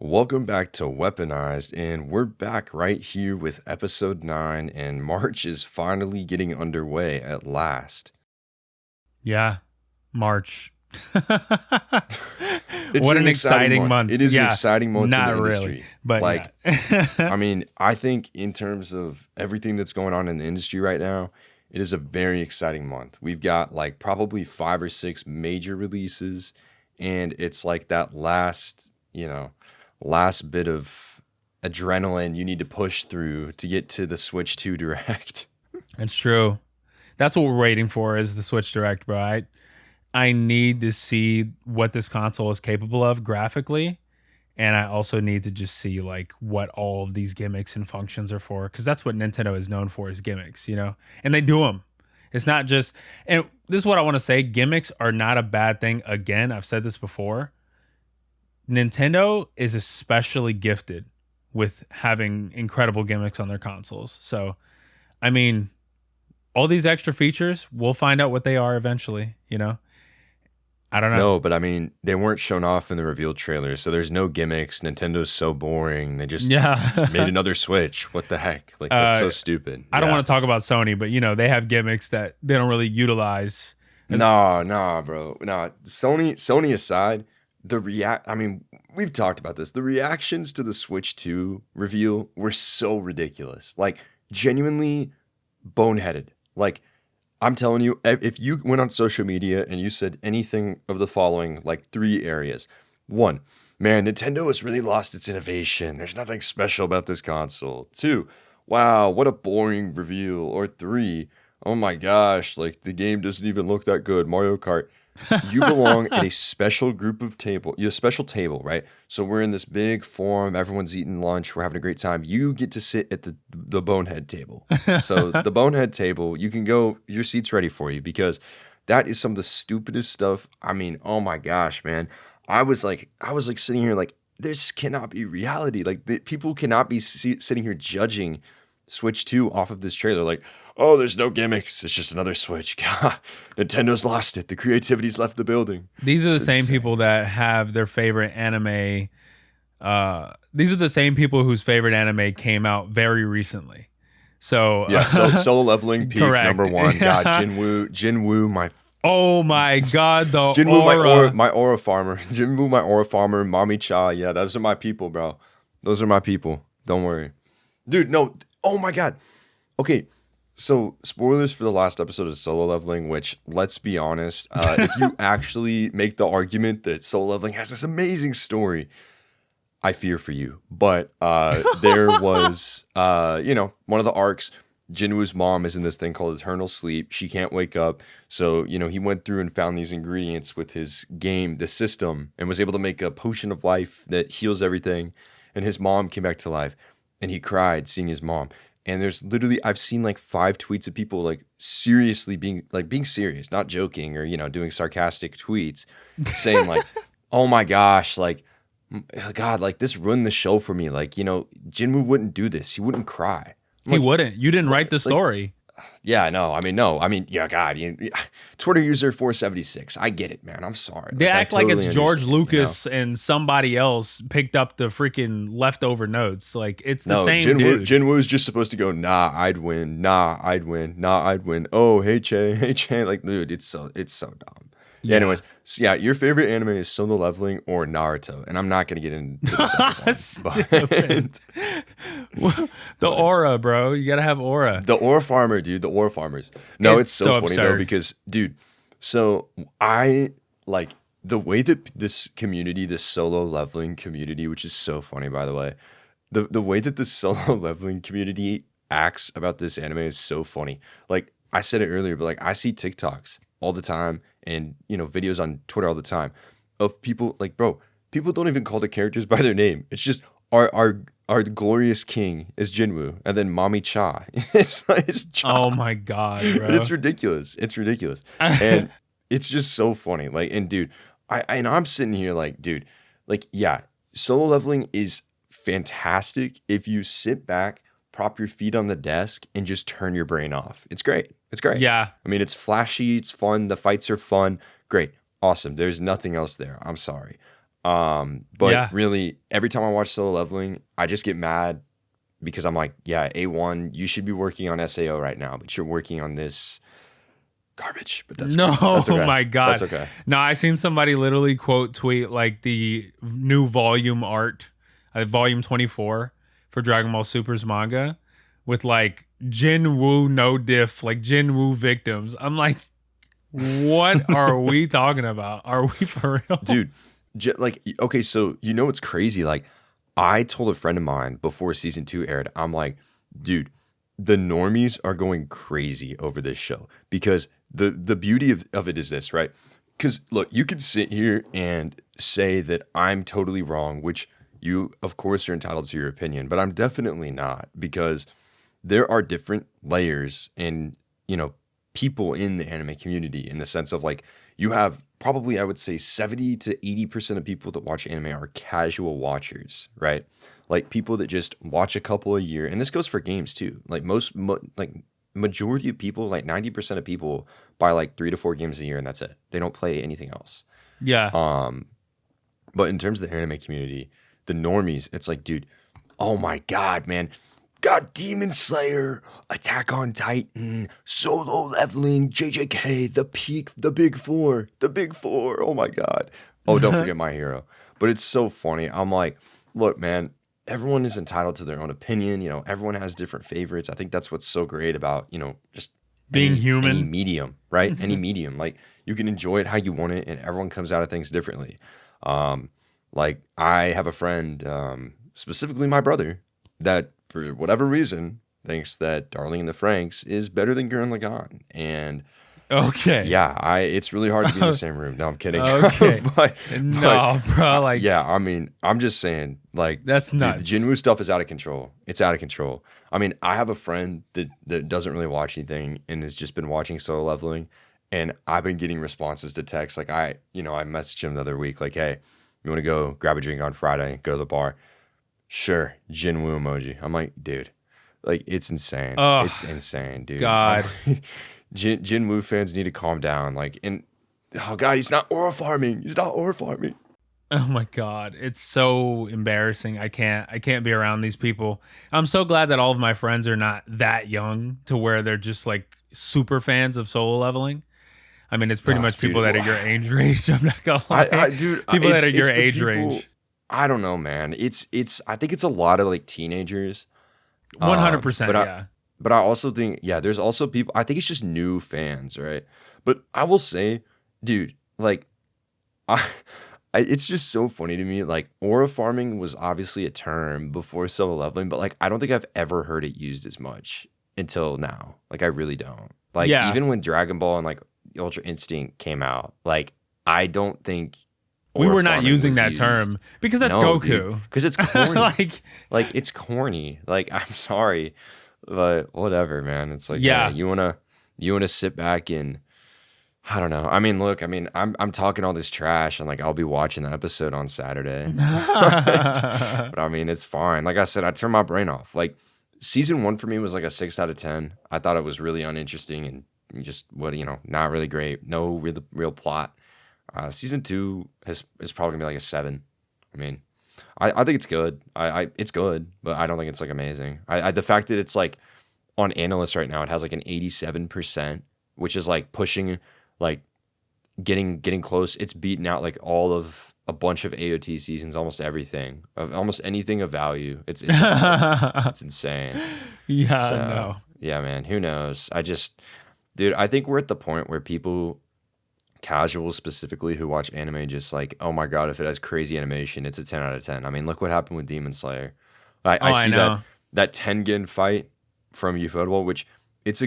Welcome back to Weaponized, and we're back right here with episode 9, and March is finally getting underway at last. Yeah, March. It's What an exciting month. It is an Yeah, exciting month in not the really, industry. but Like, yeah. I mean, I think in terms of everything that's going on in the industry right now, it is a very exciting month. We've got like probably 5 or 6 major releases, and it's like that last bit of adrenaline you need to push through to get to the Switch 2 Direct. It's true. That's what we're waiting for is the Switch Direct, bro. I need to see what this console is capable of graphically, and I also need to just see like what all of these gimmicks and functions are for, because that's what Nintendo is known for, is gimmicks, and they do them. It's not just, and this is what I want to say, gimmicks are not a bad thing. Again, I've said this before. Nintendo is especially gifted with having incredible gimmicks on their consoles. So, I mean, all these extra features, we'll find out what they are eventually, I don't know. No, but I mean, they weren't shown off in the reveal trailer, so there's no gimmicks. Nintendo's so boring. They just Yeah. made another Switch. What the heck? Like, that's so stupid. I don't want to talk about Sony, but they have gimmicks that they don't really utilize. Nah, bro. Nah, Sony aside, I mean, we've talked about this. The reactions to the Switch 2 reveal were so ridiculous. Like, genuinely boneheaded. Like, I'm telling you, if you went on social media and you said anything of the following, like 3 areas. 1, man, Nintendo has really lost its innovation. There's nothing special about this console. 2, wow, what a boring reveal. Or 3, oh my gosh, like the game doesn't even look that good. Mario Kart. You belong at a special special table, right? So we're in this big forum, everyone's eating lunch, we're having a great time. You get to sit at the bonehead table. So the bonehead table, you can go, your seat's ready for you, because that is some of the stupidest stuff. I mean, oh my gosh, man. I was like sitting here like, this cannot be reality. Like, people cannot be sitting here judging Switch 2 off of this trailer. Like, oh, there's no gimmicks. It's just another Switch. God, Nintendo's lost it. The creativity's left the building. These are the same people that have their favorite anime. These are the same people whose favorite anime came out very recently. So yeah, Solo Leveling peak correct. number 1. God, Jinwoo, my. Oh my God, the Jinwoo, aura. my aura farmer. Jinwoo, my aura farmer. Mami Cha. Yeah, those are my people, bro. Those are my people. Don't worry, dude. No. Oh my God. Okay. So, spoilers for the last episode of Solo Leveling, which, let's be honest, if you actually make the argument that Solo Leveling has this amazing story, I fear for you. But there was, one of the arcs, Jinwoo's mom is in this thing called Eternal Sleep. She can't wake up. So, he went through and found these ingredients with his game, the system, and was able to make a potion of life that heals everything. And his mom came back to life. And he cried seeing his mom. And there's literally, I've seen like 5 tweets of people like seriously being serious, not joking or, doing sarcastic tweets saying like, oh my gosh, like, God, like this ruined the show for me. Like, Jinwoo wouldn't do this. He wouldn't cry. He wouldn't. You didn't write the story. Yeah, no. I mean, yeah, God. Twitter user 476. I get it, man. I'm sorry. They act like it's George Lucas you and somebody else picked up the freaking leftover notes. Like, it's the same dude. Jinwoo's just supposed to go, nah, I'd win. Nah, I'd win. Nah, I'd win. Oh, hey, Che. Like, dude, it's so dumb. Yeah. Anyways, so yeah, your favorite anime is Solo Leveling or Naruto, and I'm not gonna get into this. The aura, bro. You gotta have aura. The aura farmer, dude. The aura farmers. No, it's so funny absurd. though, because, dude. So I like the way that this community, this Solo Leveling community, which is so funny, by the way, the way that the Solo Leveling community acts about this anime is so funny. Like I said it earlier, but like I see TikToks all the time. And, videos on Twitter all the time of people like, bro, people don't even call the characters by their name. It's just our glorious king is Jinwoo, and then Mami Cha is Cha. Oh my God, bro. And it's ridiculous. It's ridiculous. And it's just so funny. Like, and dude, I'm sitting here like, dude, like, yeah, Solo Leveling is fantastic if you sit back, prop your feet on the desk, and just turn your brain off. It's great. It's great. Yeah. I mean, it's flashy. It's fun. The fights are fun. Great. Awesome. There's nothing else there. I'm sorry. But Yeah. really, every time I watch Solo Leveling, I just get mad because I'm like, yeah, A1, you should be working on SAO right now, but you're working on this garbage. But that's No, okay. That's okay. my That's God. okay. No, I seen somebody literally quote tweet like the new volume art, volume 24 for Dragon Ball Super's manga with like Jin Woo no diff, like Jin Woo victims. I'm like, what are we talking about? Are we for real? Dude, like, okay, so you know what's crazy? Like, I told a friend of mine before season 2 aired, I'm like, dude, the normies are going crazy over this show because the beauty of it is this, right? Because look, you could sit here and say that I'm totally wrong, which you, of course, are entitled to your opinion, but I'm definitely not because there are different layers and, you know, people in the anime community in the sense of like, you have probably, I would say, 70 to 80% of people that watch anime are casual watchers, right? Like people that just watch a couple a year. And this goes for games too. Like like majority of people, like 90% of people buy like 3 to 4 games a year and that's it. They don't play anything else. Yeah. But in terms of the anime community, the normies, it's like, dude, oh my God, man. Got Demon Slayer, Attack on Titan, Solo Leveling, JJK, the peak, the big four, the big four. Oh my God. Oh, don't forget My Hero. But it's so funny. I'm like, look, man, everyone is entitled to their own opinion. You know, everyone has different favorites. I think that's what's so great about, you know, just Being any human. medium, right? Any medium. Like you can enjoy it how you want it, and everyone comes out of things differently. Like I have a friend, specifically my brother, that for whatever reason thinks that Darling in the Franxx is better than Gurren Lagann. And Okay. yeah, it's really hard to be in the same room. No, I'm kidding. Okay. but No, bro. Like, yeah, I mean, I'm just saying, like, that's dude, nuts. the Jinwoo stuff is out of control. It's out of control. I mean, I have a friend that doesn't really watch anything and has just been watching Solo Leveling, and I've been getting responses to texts. Like, I messaged him the other week, like, hey, you want to go grab a drink on Friday, go to the bar? Sure, Jinwoo emoji. I'm like, dude, like, it's insane. Oh, it's insane, dude. God. Jinwoo fans need to calm down. Like, and oh God, he's not aura farming. He's not aura farming. Oh my God. It's so embarrassing. I can't be around these people. I'm so glad that all of my friends are not that young to where they're just like super fans of Solo Leveling. I mean, it's pretty much people dude, that are your age range. I'm not gonna lie. Dude, people that are your it's the age people- range. I don't know, man. It's I think it's a lot of like teenagers. 100%. But Yeah. But I also think, yeah, there's also people, I think it's just new fans, right? But I will say, dude, like, it's just so funny to me. Like, aura farming was obviously a term before Solo Leveling, but like, I don't think I've ever heard it used as much until now. Like, I really don't. Like, Yeah. even when Dragon Ball and like Ultra Instinct came out, like, I don't think We aura were not farming using was that used. term because that's No, Goku. because it's corny. Like, It's corny. Like, I'm sorry, but whatever, man. It's like, Yeah. you wanna sit back and I don't know. I mean, look, I'm talking all this trash and like I'll be watching the episode on Saturday. But I mean, it's fine. Like I said, I turned my brain off. Like season 1 for me was like a 6 out of 10. I thought it was really uninteresting and just not really great. No real plot. Season 2 is probably gonna be like a 7. I mean, I think it's good. It's good, but I don't think it's like amazing. The fact that it's like on analysts right now, it has like an 87%, which is like pushing, like getting close. It's beaten out like all of a bunch of AOT seasons, almost everything, of almost anything of value. It's insane. Yeah, So, no. yeah, man. Who knows? Dude, I think we're at the point where people, casuals specifically who watch anime, just like, oh my God, if it has crazy animation, it's a 10 out of 10. I mean, look what happened with Demon Slayer. I see know. that Tengen fight from Ufotable, which it's a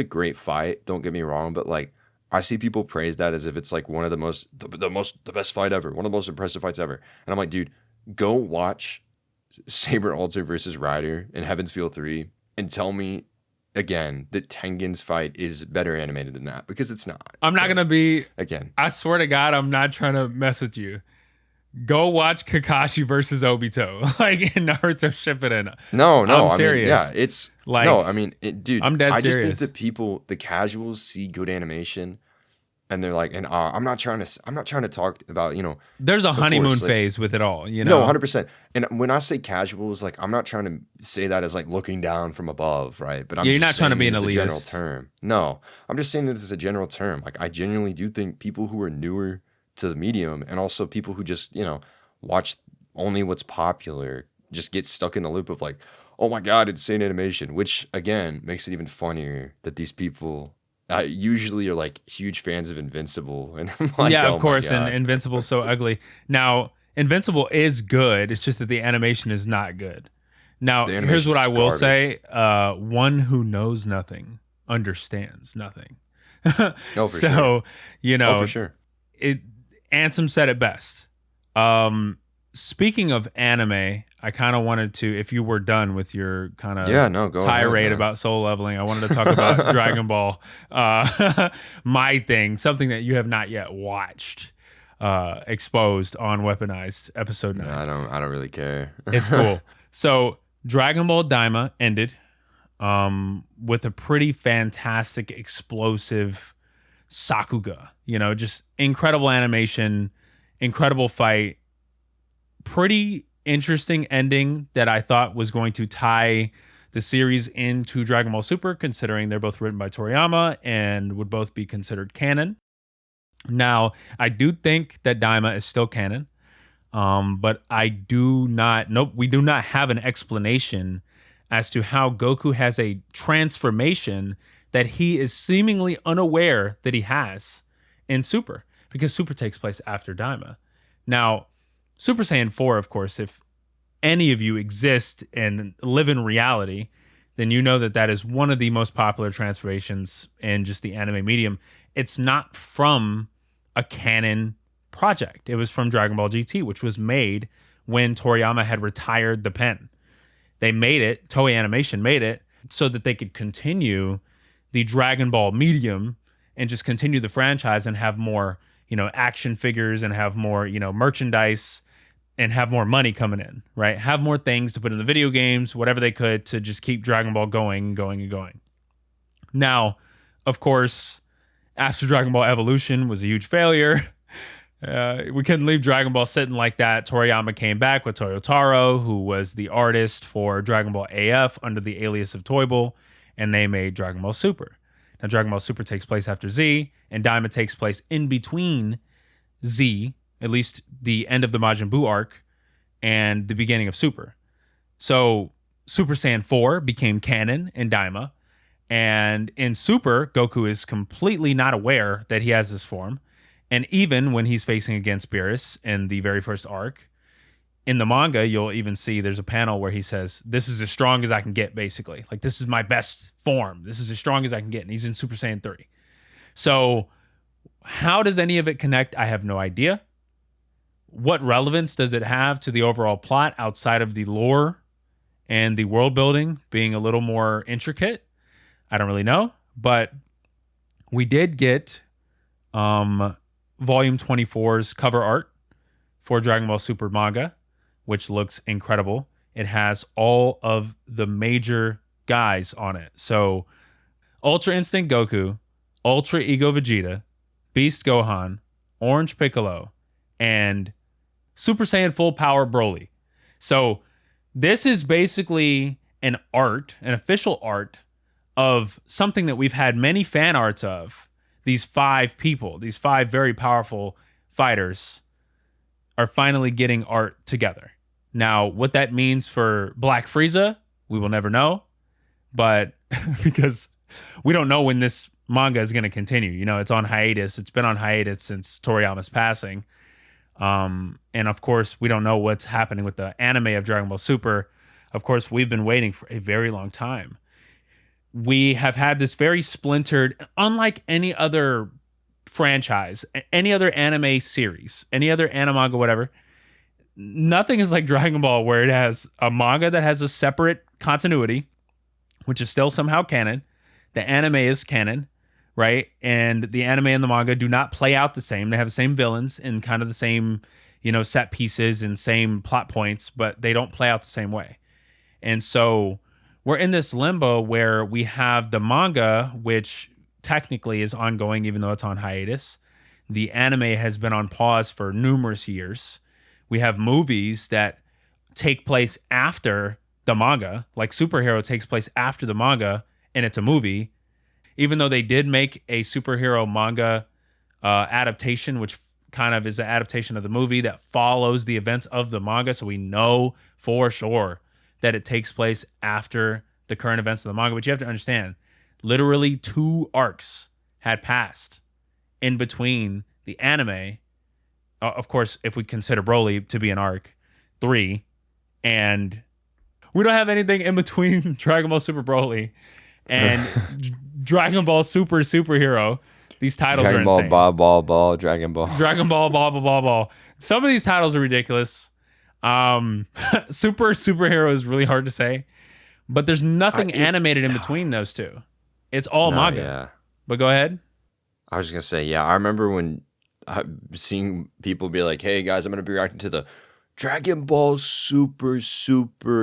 great fight. Don't get me wrong, but like I see people praise that as if it's like one of the best fight ever, one of the most impressive fights ever. And I'm like, dude, go watch Saber Alter versus Rider in Heaven's Feel 3 and tell me again that Tengen's fight is better animated than that, because it's not. I'm not gonna be. Again, I swear to God, I'm not trying to mess with you. Go watch Kakashi versus Obito, like in Naruto Shippuden. no, I'm I serious. mean, yeah, it's Like, no, I mean, dude, I'm dead I just serious. think that the casuals see good animation and they're like, and I'm not trying to talk about, There's a of honeymoon course, like, phase with it all, no, 100%. And when I say casuals, like, I'm not trying to say that as like looking down from above, right? But I'm Yeah, you're just not trying to saying be it an as a general elitist. term. No, I'm just saying this as a general term. Like, I genuinely do think people who are newer to the medium, and also people who just, watch only what's popular, just get stuck in the loop of like, oh my God, insane animation, which again makes it even funnier that these people usually are like huge fans of Invincible. And I'm like, Yeah, of oh my course, and God. Invincible's so ugly. Now, Invincible is good. It's just that the animation is not good. Now, The here's what animation's I just will garbage. say. One who knows nothing understands nothing. No, for sure. So, you Oh, for know, sure. it Ansem said it best. Um, Speaking of anime, I kind of wanted to, if you were done with your kind of Yeah, no, go ahead, tirade man. about soul leveling, I wanted to talk about Dragon Ball, my thing, something that you have not yet watched, exposed on Weaponized episode No, 9. I don't really care. It's cool. So Dragon Ball Daima ended with a pretty fantastic, explosive Sakuga. Just incredible animation, incredible fight, pretty interesting ending that I thought was going to tie the series into Dragon Ball Super, considering they're both written by Toriyama and would both be considered canon. Now, I do think that Daima is still canon, but I do not. Nope, we do not have an explanation as to how Goku has a transformation that he is seemingly unaware that he has in Super, because Super takes place after Daima. Now, Super Saiyan 4, of course, if any of you exist and live in reality, then you know that that is one of the most popular transformations in just the anime medium. It's not from a canon project. It was from Dragon Ball GT, which was made when Toriyama had retired the pen. They made it, Toei Animation made it, so that they could continue the Dragon Ball medium and just continue the franchise and have more, action figures and have more, merchandise and have more money coming in, right? Have more things to put in the video games, whatever they could to just keep Dragon Ball going, going, and going. Now, of course, after Dragon Ball Evolution was a huge failure, we couldn't leave Dragon Ball sitting like that. Toriyama came back with Toyotaro, who was the artist for Dragon Ball AF under the alias of Toyble, and they made Dragon Ball Super. Now, Dragon Ball Super takes place after Z, and Daima takes place in between Z, at least the end of the Majin Buu arc, and the beginning of Super. So Super Saiyan 4 became canon in Daima, and in Super, Goku is completely not aware that he has this form. And even when he's facing against Beerus in the very first arc, in the manga, you'll even see there's a panel where he says, "This is as strong as I can get," basically. Like, this is my best form. This is as strong as I can get. And he's in Super Saiyan 3. So, how does any of it connect? I have no idea. What relevance does it have to the overall plot outside of the lore and the world building being a little more intricate? I don't really know. But we did get Volume 24's cover art for Dragon Ball Super manga, which looks incredible. It has all of the major guys on it. So, Ultra Instinct Goku, Ultra Ego Vegeta, Beast Gohan, Orange Piccolo, and Super Saiyan Full Power Broly. So, this is basically an official art of something that we've had many fan arts of. These 5 people, these 5 very powerful fighters, are finally getting art together. Now, what that means for Black Frieza, we will never know. But because we don't know when this manga is going to continue. It's on hiatus. It's been on hiatus since Toriyama's passing. And of course, we don't know what's happening with the anime of Dragon Ball Super. Of course, we've been waiting for a very long time. We have had this very splintered, unlike any other franchise, any other anime series, any other anime, whatever. Nothing is like Dragon Ball, where it has a manga that has a separate continuity, which is still somehow canon. The anime is canon, right? And the anime and the manga do not play out the same. They have the same villains and kind of the same, set pieces and same plot points, but they don't play out the same way. And so we're in this limbo where we have the manga, which technically is ongoing, even though it's on hiatus. The anime has been on pause for numerous years. We have movies that take place after the manga, like Superhero takes place after the manga, and it's a movie. Even though they did make a superhero manga adaptation, which kind of is an adaptation of the movie that follows the events of the manga, so we know for sure that it takes place after the current events of the manga. But you have to understand, literally 2 arcs had passed in between the anime. Of course, if we consider Broly to be an arc, 3, and we don't have anything in between Dragon Ball Super Broly and Dragon Ball Super Superhero. These titles Dragon are Ball, insane. Dragon Ball. Dragon Ball, blah, blah, blah, blah. Some of these titles are ridiculous. Superhero is really hard to say, but there's nothing animated in between those two. It's all manga. Yeah. But go ahead. I was just gonna say, yeah, I remember when seeing people be like, "Hey guys, I'm gonna be reacting to the Dragon Ball Super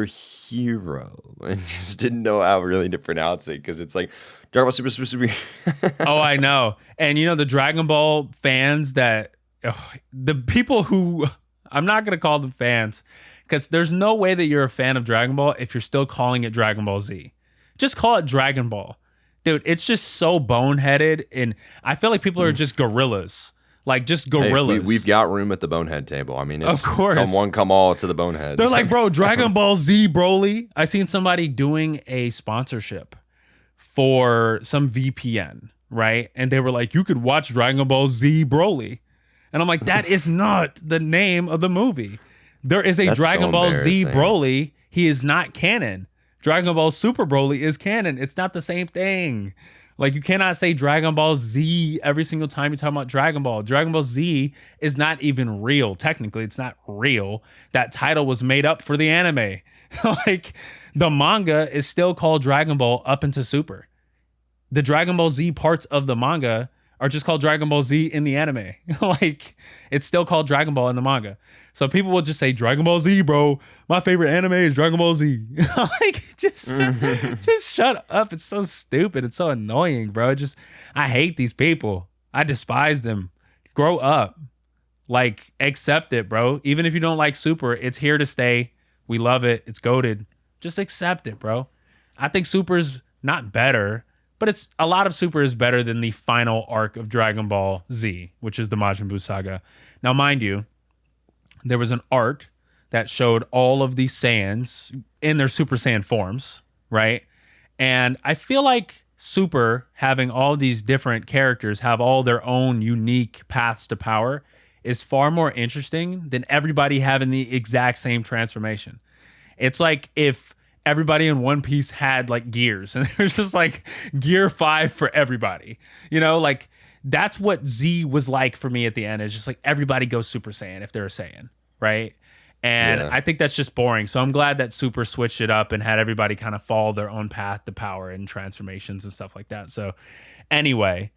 Hero," and just didn't know how really to pronounce it because it's like Dragon Ball Super. Oh, I know. And you know the Dragon Ball fans that the people who I'm not gonna call them fans because there's no way that you're a fan of Dragon Ball if you're still calling it Dragon Ball Z. Just call it Dragon Ball. Dude, it's just so boneheaded, and I feel like people are just gorillas. Like, just gorillas. Hey, we've got room at the bonehead table. I mean, it's of course. Come one, come all to the boneheads. They're like, bro, Dragon Ball Z Broly. I seen somebody doing a sponsorship for some VPN, right? And they were like, you could watch Dragon Ball Z Broly. And I'm like, that is not the name of the movie. There is a That's Dragon so Ball Z embarrassing. Broly. He is not canon. Dragon Ball Super Broly is canon. It's not the same thing. Like, you cannot say Dragon Ball Z every single time you talk about Dragon Ball. Dragon Ball Z is not even real. Technically, it's not real. That title was made up for the anime. Like, the manga is still called Dragon Ball up into Super. The Dragon Ball Z parts of the manga are just called Dragon Ball Z in the anime. Like, it's still called Dragon Ball in the manga. So people will just say Dragon Ball Z, bro. My favorite anime is Dragon Ball Z. Like, just shut up. It's so stupid. It's so annoying, bro. I hate these people. I despise them. Grow up. Like, accept it, bro. Even if you don't like Super, it's here to stay. We love it. It's goated. Just accept it, bro. I think Super's not better, but a lot of Super is better than the final arc of Dragon Ball Z, which is the Majin Buu saga. Now, mind you, there was an art that showed all of these Saiyans in their Super Saiyan forms, right? And I feel like Super, having all these different characters have all their own unique paths to power, is far more interesting than everybody having the exact same transformation. It's like if everybody in One Piece had like gears and there's just like gear 5 for everybody, you know, like that's what Z was like for me at the end. It's just like everybody goes Super Saiyan if they're a Saiyan, right? And I think that's just boring. So I'm glad that Super switched it up and had everybody kind of follow their own path to power and transformations and stuff like that. So anyway,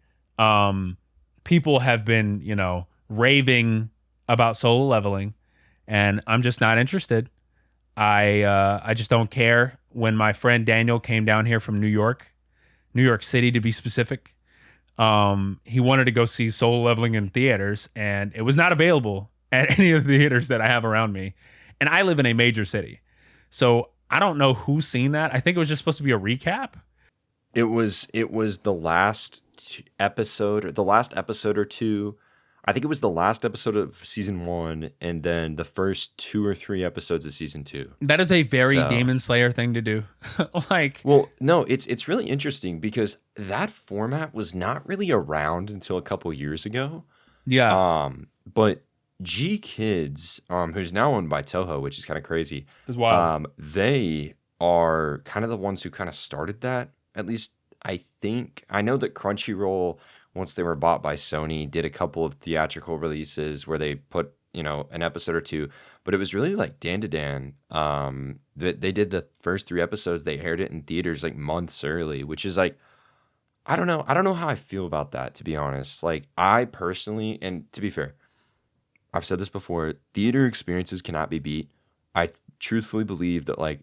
people have been, you know, raving about solo leveling, and I'm just not interested. I just don't care. When my friend Daniel came down here from New York City to be specific, he wanted to go see solo leveling in theaters, and it was not available at any of the theaters that I have around me. And I live in a major city. So I don't know who's seen that. I think it was just supposed to be a recap. It was the last episode, or the last episode or two. I think it was the last episode of season 1, and then the first 2 or 3 episodes of season 2. That is a very Demon Slayer thing to do. Like, well, no, it's really interesting because that format was not really around until a couple years ago. Yeah. But G Kids, who's now owned by Toho, which is kind of crazy. That's wild. They are kind of the ones who kind of started that. At least I think. I know that Crunchyroll, once they were bought by Sony, did a couple of theatrical releases where they put, you know, an episode or two. But it was really like Dan to Dan. That they did the first 3 episodes. They aired it in theaters like months early, which is like, I don't know. I don't know how I feel about that, to be honest. Like, I personally, and to be fair, I've said this before, theater experiences cannot be beat. I truthfully believe that, like,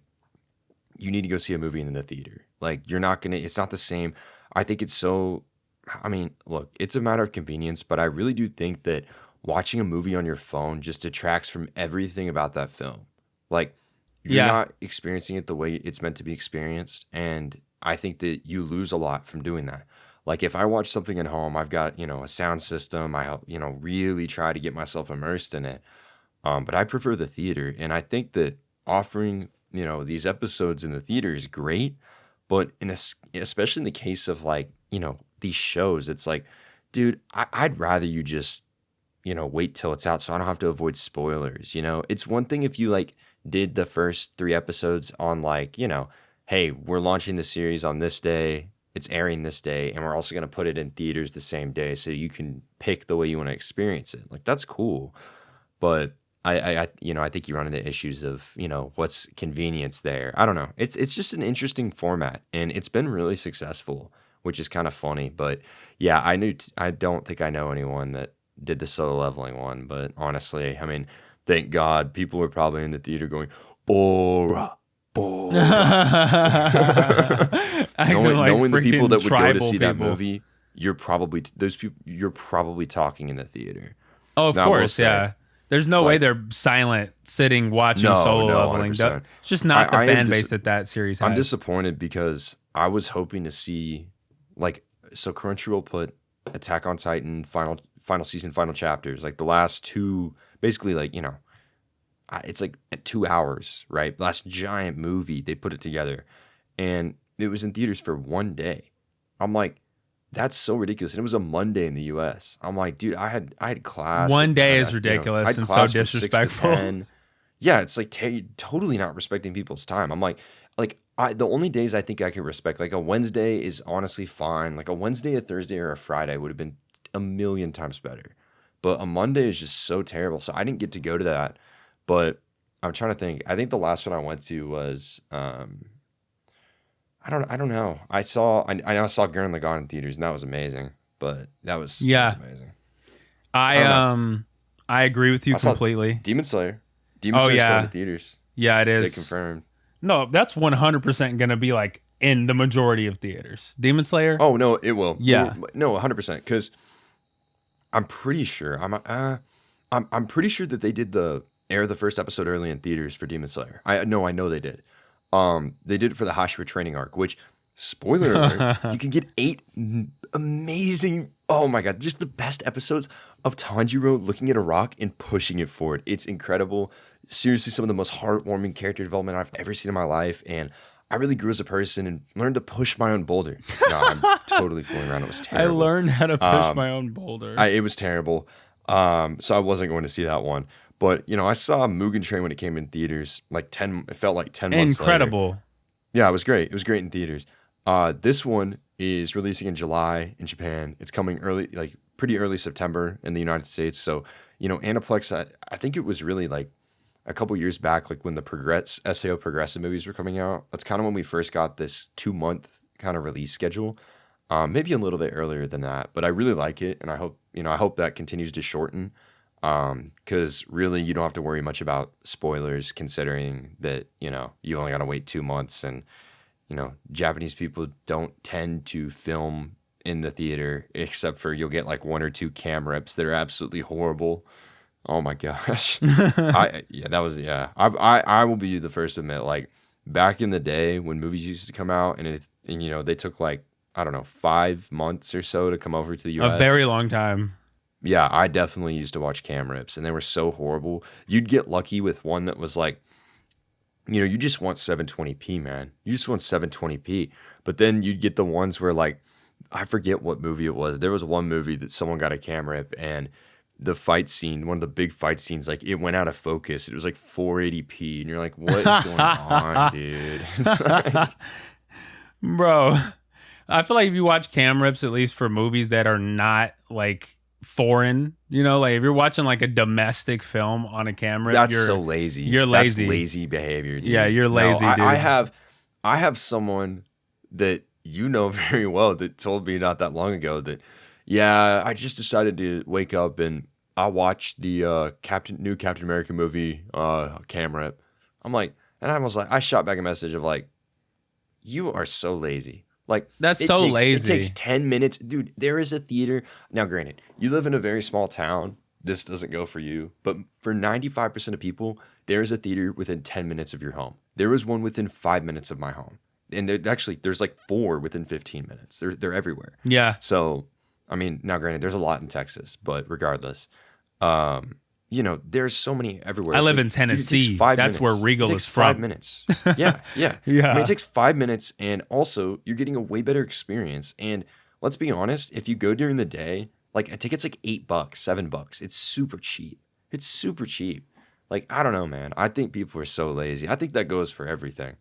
you need to go see a movie in the theater. Like, you're not going to, it's not the same. I think it's so I mean, look, it's a matter of convenience, but I really do think that watching a movie on your phone just detracts from everything about that film. Like, you're Yeah. not experiencing it the way it's meant to be experienced, and I think that you lose a lot from doing that. Like, if I watch something at home, I've got, a sound system. Really try to get myself immersed in it. But I prefer the theater, and I think that offering, these episodes in the theater is great. But especially in the case of like, these shows, it's like, dude, I'd rather you just, wait till it's out so I don't have to avoid spoilers. It's one thing if you like did the first 3 episodes on like, hey, we're launching the series on this day, it's airing this day, and we're also going to put it in theaters the same day so you can pick the way you want to experience it. Like, that's cool. But I think you run into issues of, what's convenience there. I don't know. It's just an interesting format, and it's been really successful, which is kind of funny. But yeah, I don't think I know anyone that did the solo leveling one. But honestly, I mean, thank God people were probably in the theater going, "Aura, aura." Acting like Knowing the people freaking that would go to tribal see that people. movie, you're probably those people. You're probably talking in the theater. Oh, of Now, I will course, say, yeah. There's no way like, they're silent, sitting, watching no, solo no, leveling. 100%. It's just not the I am fan base that series I'm has. disappointed because I was hoping to see like so Crunchyroll put Attack on Titan final season final chapters like the last two basically like it's like 2 hours, right? Last giant movie they put it together, and it was in theaters for one day. I'm like, that's so ridiculous. And it was a Monday in the U.S. I'm like, dude, I had class. One day I is had, I ridiculous had and so class from 6 to disrespectful. 10. Yeah, it's like totally not respecting people's time. I'm like the only days I think I can respect, like a Wednesday is honestly fine. Like a Wednesday, a Thursday, or a Friday would have been a million times better. But a Monday is just so terrible. So I didn't get to go to that. But I'm trying to think. I think the last one I went to was I don't know. I know I saw Gurren Lagann in theaters, and that was amazing. But that was Yeah, amazing. I I don't know. I agree with you I saw completely. Demon Slayer. Demon Oh Slayer's coming yeah, to theaters. yeah, it They is. confirmed. No, that's 100% gonna be like in the majority of theaters. Demon Slayer. Oh no, it will. Yeah. No, 100%. Because I'm pretty sure I'm pretty sure that they did the first episode early in theaters for Demon Slayer. I know they did. They did it for the Hashira training arc, which, spoiler alert, you can get 8 amazing, oh my god, just the best episodes of Tanjiro looking at a rock and pushing it forward. It's incredible. Seriously, some of the most heartwarming character development I've ever seen in my life, and I really grew as a person and learned to push my own boulder. No, I'm totally fooling around. It was I terrible. learned how to push Um, my own boulder. it was terrible. So I wasn't going to see that one. But I saw Mugen Train when it came in theaters. It felt like 10 months later. Incredible. Yeah, it was great. It was great in theaters. This one is releasing in July in Japan. It's coming early, like pretty early September in the United States. So Aniplex. I think it was really like a couple years back, like when the SAO Progressive movies were coming out. That's kind of when we first got this 2-month kind of release schedule. Maybe a little bit earlier than that, but I really like it, and I hope that continues to shorten. Because really, you don't have to worry much about spoilers, considering that you only got to wait 2 months, and Japanese people don't tend to film in the theater, except for you'll get like 1 or 2 cam reps that are absolutely horrible. Oh my gosh. I will be the first to admit, like back in the day when movies used to come out and they took like, I don't know, 5 months or so to come over to the US. A very long time. Yeah, I definitely used to watch cam rips, and they were so horrible. You'd get lucky with one that was like, you just want 720p, man. You just want 720p. But then you'd get the ones where like, I forget what movie it was. There was one movie that someone got a cam rip, and the fight scene, one of the big fight scenes, like it went out of focus. It was like 480p, and you're like, what is going on, dude? It's like, Bro, I feel like if you watch cam rips, at least for movies that are not like foreign, like if you're watching like a domestic film on a cam rip, that's so lazy. You're lazy. That's lazy behavior, dude. Yeah, you're lazy, no, dude. I have someone that very well that told me not that long ago that, yeah, I just decided to wake up and I watched the new Captain America movie cam rip. I'm like, and I was like, I shot back a message of like, you are so lazy. Like That's it so takes lazy. 10 minutes. Dude, there is a theater. Now, granted, you live in a very small town. This doesn't go for you, but for 95% of people, there is a theater within 10 minutes of your home. There is one within 5 minutes of my home. And there's like four within 15 minutes. They're everywhere. Yeah. So, I mean, now granted, there's a lot in Texas, but regardless, um, there's so many everywhere. I It's live like, in dude, it takes Tennessee. 5 minutes. That's where It Regal takes is 5 minutes. from. Yeah, yeah. I mean, Yeah. it takes 5 minutes, and also you're getting a way better experience. And let's be honest, if you go during the day, like a ticket's like $8, $7. It's super cheap. It's super cheap. Like, I don't know, man. I think people are so lazy. I think that goes for everything.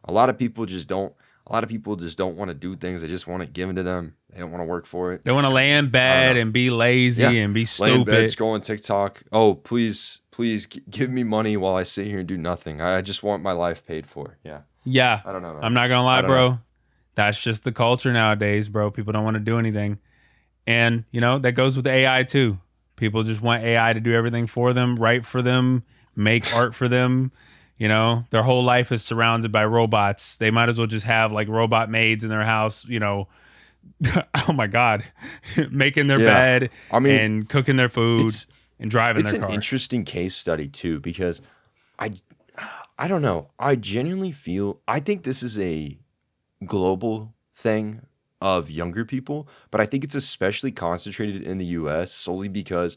A lot of people just don't. A lot of people just don't want to do things. They just want it given to them. They don't want to work for it. They want It's to lay crazy. in I don't bed know. and be lazy Yeah. and be Lay in bed, stupid. scrolling TikTok. Oh, please, please give me money while I sit here and do nothing. I just want my life paid for. Yeah. Yeah. I don't know, man. I'm not going to I lie, don't know. bro. That's just the culture nowadays, bro. People don't want to do anything. And, that goes with AI too. People just want AI to do everything for them, write for them, make art for them. Their whole life is surrounded by robots. They might as well just have like robot maids in their house, oh my God, making their Yeah. bed I mean, and cooking their food it's and driving it's their an car. interesting case study too, because I I don't know. I genuinely feel I think this is a global thing of younger people, but I think it's especially concentrated in the US solely because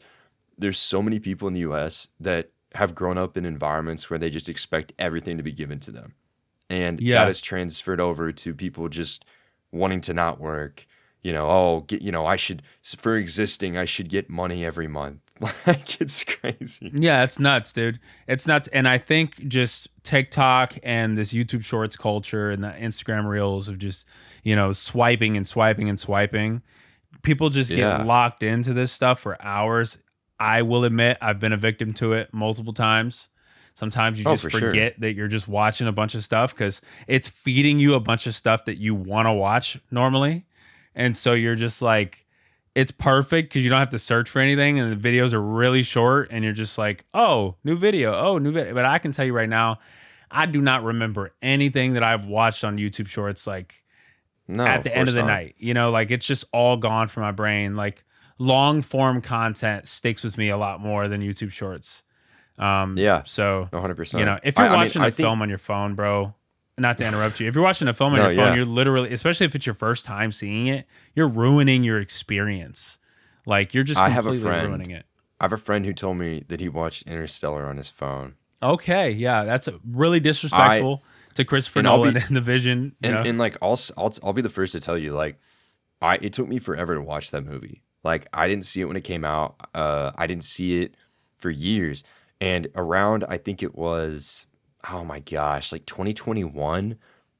there's so many people in the US that have grown up in environments where they just expect everything to be given to them. And that Yeah. is transferred over to people just wanting to not work. Oh, I should, for existing, I should get money every month. Like, it's crazy. Yeah, it's nuts, dude. It's nuts. And I think just TikTok and this YouTube Shorts culture and the Instagram reels of just, swiping and swiping and swiping. People just get Yeah. locked into this stuff for hours. I will admit I've been a victim to it multiple times. Sometimes you Oh, just for sure. forget that you're just watching a bunch of stuff because it's feeding you a bunch of stuff that you want to watch normally. And so you're just like, it's perfect because you don't have to search for anything and the videos are really short and you're just like, oh, new video. Oh, new video. But I can tell you right now, I do not remember anything that I've watched on YouTube Shorts like No, at of the end of course the not. night. Like it's just all gone from my brain. Like long form content sticks with me a lot more than YouTube Shorts. Yeah, So, 100%. if you're I mean, watching I a think, film on your phone, bro, not to interrupt you, if you're watching a film on no, your phone, yeah. you're literally, especially if it's your first time seeing it, you're ruining your experience. Like you're just I have a completely friend. ruining it. I have a friend who told me that he watched Interstellar on his phone. Okay, yeah, that's really I disrespectful to Christopher and I'll Nolan be and the Vision. and like I'll be the first to tell you, like, it took me forever to watch that movie. Like, I didn't see it when it came out. I didn't see it for years. And around, I think it was, oh my gosh, like 2021,